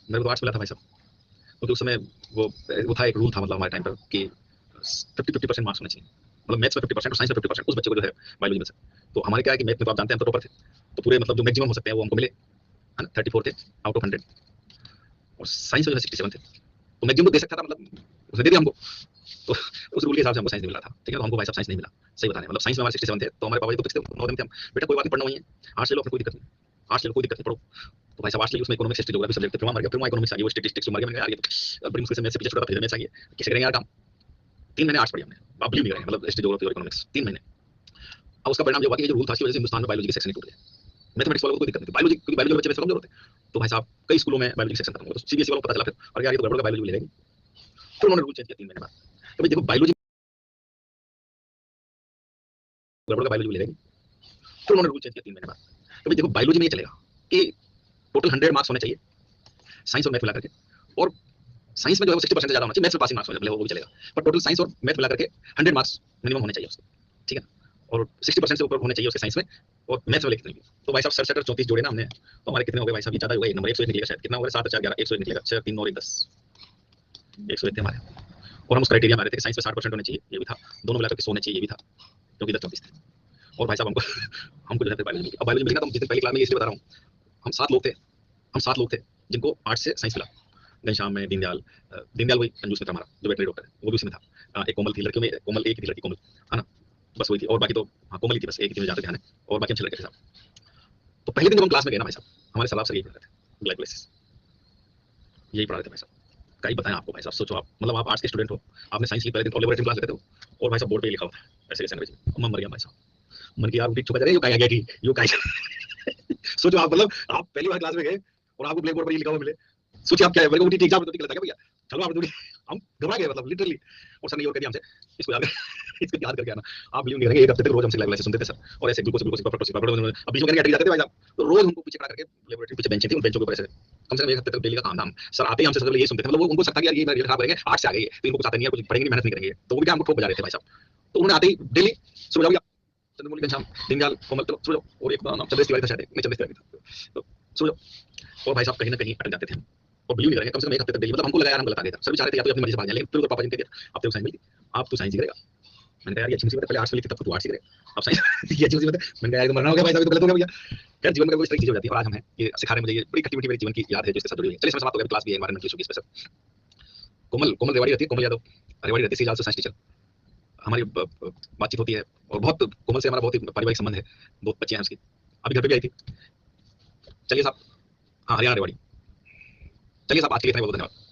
मेरे को तो आर्ट्स मिला था भाई साहब। क्योंकि उस समय वो था, एक रूल था मतलब हमारे टाइम पर कि 50-50% मार्क्स होने चाहिए, मतलब मैथ्स में 50% और साइंस में 50%, उस बच्चे को जो है बायोलॉजी में से। तो हमारे क्या है कि मैथ में तो आप जानते हैं हम तो टॉपर थे, तो पूरे मतलब जो मैक्सिमम हो सकते हैं वो हमको मिले, है ना, 34 थे आउट ऑफ 100, और साइंस में जो है 67 थे, तो मैक्सिमम तो दे सकता था, मतलब उसने दे दिया हमको। तो उस रूल के हिसाब से हमको साइंस नहीं मिला था, ठीक है, तो हमको भाई साहब साइंस नहीं मिला, सही बता रहे हैं, मतलब साइंस में हमारे 67 थे, तो हमारे पापा जी तो फिक्स थे, 9 दिन थे हम, बेटा कोई बात नहीं, पढ़ना वही है, आर्ट्स ले लो, अपने कोई दिक्कत नहीं, आर्ट्स ले लो, कोई दिक्कत नहीं, पढ़ो। तो भाई साहब आर्ट्स ले उसमें इकोनॉमिक्स, हिस्ट्री, ज्योग्राफी सब्जेक्ट थे, फिर वहां मर गया, फिर वहां इकोनॉमिक्स आ गई, वो स्टैटिस्टिक्स मर गया। मैंने यार ये तो बड़ी मुश्किल से मैथ्स से पीछे छुड़ा था, फिर मैथ्स आ गया, कैसे करेंगे यार काम। 3 महीने आर्ट्स पढ़ी हमने, आप बिलीव नहीं करेंगे, मतलब हिस्ट्री, ज्योग्राफी और इकोनॉमिक्स 3 महीने। अब उसका परिणाम ये हुआ कि ये जो रूल था उसकी वजह से हिंदुस्तान में बायोलॉजी के सेक्शन टूट गए। मैथमेटिक्स वालों को कोई दिक्कत नहीं थी, बायोलॉजी, क्योंकि बायोलॉजी बच्चे में कमजोर होते हैं, तो भाई साहब कई स्कूलों में बायोलॉजी सेक्शन खत्म हो गया, तो सीबीएसई वालों को पता चला फिर, और यार ये तो गड़बड़ का, बायोलॉजी मिलेगी, फिर उन्होंने रूल चेंज किया 3 महीने बाद। तो भाई देखो बायोलॉजी गड़बड़ का, बायोलॉजी मिलेगी, फिर उन्होंने रूल चेंज किया 3 महीने बाद। तो भाई देखो बायोलॉजी में ये चलेगा कि टोटल 100 मार्क्स होने चाहिए साइंस और मैथ मिला करके, और साइंस में जो है वो 60% से ज्यादा होना चाहिए, मैथ्स में पासिंग मार्क्स होने चाहिए, वो भी चलेगा, पर टोटल साइंस और मैथ मिला करके 100 मार्क्स मिनिमम होने चाहिए उसके, ठीक है ना, और 60% से ऊपर होने चाहिए उसके साइंस में, और मैथ्स में कितने भी। तो भाई साहब 67 34 जोड़े ना हमने, तो हमारे कितने हो गए भाई साहब, ये ज्यादा हो गए, एक नंबर 101 निकलेगा शायद, कितना हो गया 7 4 11 101 निकलेगा, 6 3 9 1 10 101 थे हमारे। और हम उस क्राइटेरिया में आ रहे थे साइंस में 60% होने चाहिए, ये भी था, दोनों मिलाकर के 100 होने चाहिए, ये भी था, क्योंकि इधर 34 थे। और भाई साहब हमको हमको जो है बायोलॉजी में, अब बायोलॉजी में तो जिस दिन पहली क्लास में इसलिए बता रहा हूँ, हम 7 लोग थे, हम 7 लोग थे जिनको आर्ट्स से साइंस मिला, घनश्याम में दीनदयाल, दीनदयाल वही कंजूस मित्र हमारा जो वेटनरी डॉक्टर है, वो भी उसमें था, एक कोमल थी लड़कियों में, कोमल एक ही थी लड़की कोमल, है ना, बस वही थी, और बाकी तो हाँ कोमल ही थी बस, एक ही थी मुझे ज्यादा ध्यान है, और बाकी हम 6 लड़के थे साहब। तो पहले दिन जब हम क्लास में गए ना भाई साहब, हमारे सलाब सर यही पढ़ा रहे थे, ग्लाइकोलाइसिस यही पढ़ा रहे थे भाई साहब। क्या ही बताएं आपको भाई साहब, सोचो आप, मतलब आप आर्ट्स के स्टूडेंट हो, आपने साइंस ली पहले दिन और लेबोरेटरी क्लास लेते हो, और भाई साहब बोर्ड पे लिखा हुआ था ऐसे कैसे अंग्रेजी में, मर गया भाई साहब, मन की यार उठी चुका जा रहा है, यो क्या गया कि यो क्या सोचो आप, मतलब आप पहली बार क्लास में गए और आपको ब्लैक बोर्ड पर ये लिखा हुआ मिले, सोचिए आप क्या है, मेरे को उठी एग्जाम तो निकला था क्या भैया, चलो आप दूंगी, हम घबरा गए मतलब लिटरली, और सर ने ये और कह दिया हमसे, इसको याद इसको याद करके आना, आप बिलीव नहीं करेंगे, एक हफ्ते तक रोज हमसे लाइव सुनते थे सर, और ऐसे ग्लूकोज ग्लूकोज अब बीच में कहने जाते थे भाई साहब, तो रोज हमको पीछे खड़ा करके लेबोरेटरी पीछे बेंच थी, उन बेंचों के ऊपर ऐसे कम से कम एक हफ्ते तक डेली का काम था, सर आते ही हमसे सबसे पहले ये सुनते थे, मतलब वो उनको सकता कि यार ये मेरे खराब करेंगे, आर्ट्स से आ गए तो इनको कुछ आता नहीं है, कुछ पढ़ेंगे मेहनत नहीं करेंगे, तो वो भी हमको ठोक बजा रहे थे भाई साहब। तो उन्होंने आते ही डेली सुबह जाओ चंद्रमौली घनश्याम दीनदयाल कोमल, चलो सो जाओ, और एक नाम चंद्रेश तिवारी था शायद, नहीं चंद्रेश तिवारी था, तो सो जाओ, और भाई साहब कहीं ना कहीं अटक जाते थे हम, और बिलीव नहीं करेंगे कम से कम एक हफ्ते तक डेली, मतलब हमको लगा यार हम गलत आ गए थे, सर बेचारे थे या तो अपनी मर्जी से भाग जाए, लेकिन फिर पापा जी ने कह दिया अब तो साइंस मिलती, आप तो साइंस ही करेगा, मैंने कहा यार ये अच्छी मुसीबत है, पहले आर्ट्स में लिखी तब तो तू आर्ट्स ही करे, अब साइंस ये अच्छी मुसीबत है, मैंने कहा यार तो मरना हो गया भाई साहब, तो गलत हो गया भैया। खैर जीवन में कोई इस तरह की चीज हो जाती है, और आज हम हैं ये सिखा रहे हैं, मुझे ये बड़ी खट्टी मीठी मेरी जीवन की याद है जो इसके साथ जुड़ी हुई है। चलिए समय समाप्त हो गया, क्लास भी है एनवायरमेंट की इशू की स्पेशल, कोमल कोमल रेवाड़ी रहती है, कोमल यादव रेवाड़ी रहती है, सीजाल से साइंस टीचर, हमारी बातचीत होती है, और बहुत कोमल से हमारा बहुत ही पारिवारिक संबंध है, 2 बच्चे हैं उसकी, अभी घर पे भी आई थी। चलिए साहब, हाँ हरियाणा रेवाड़ी, चलिए साहब आज के लिए इतना ही, बहुत धन्यवाद।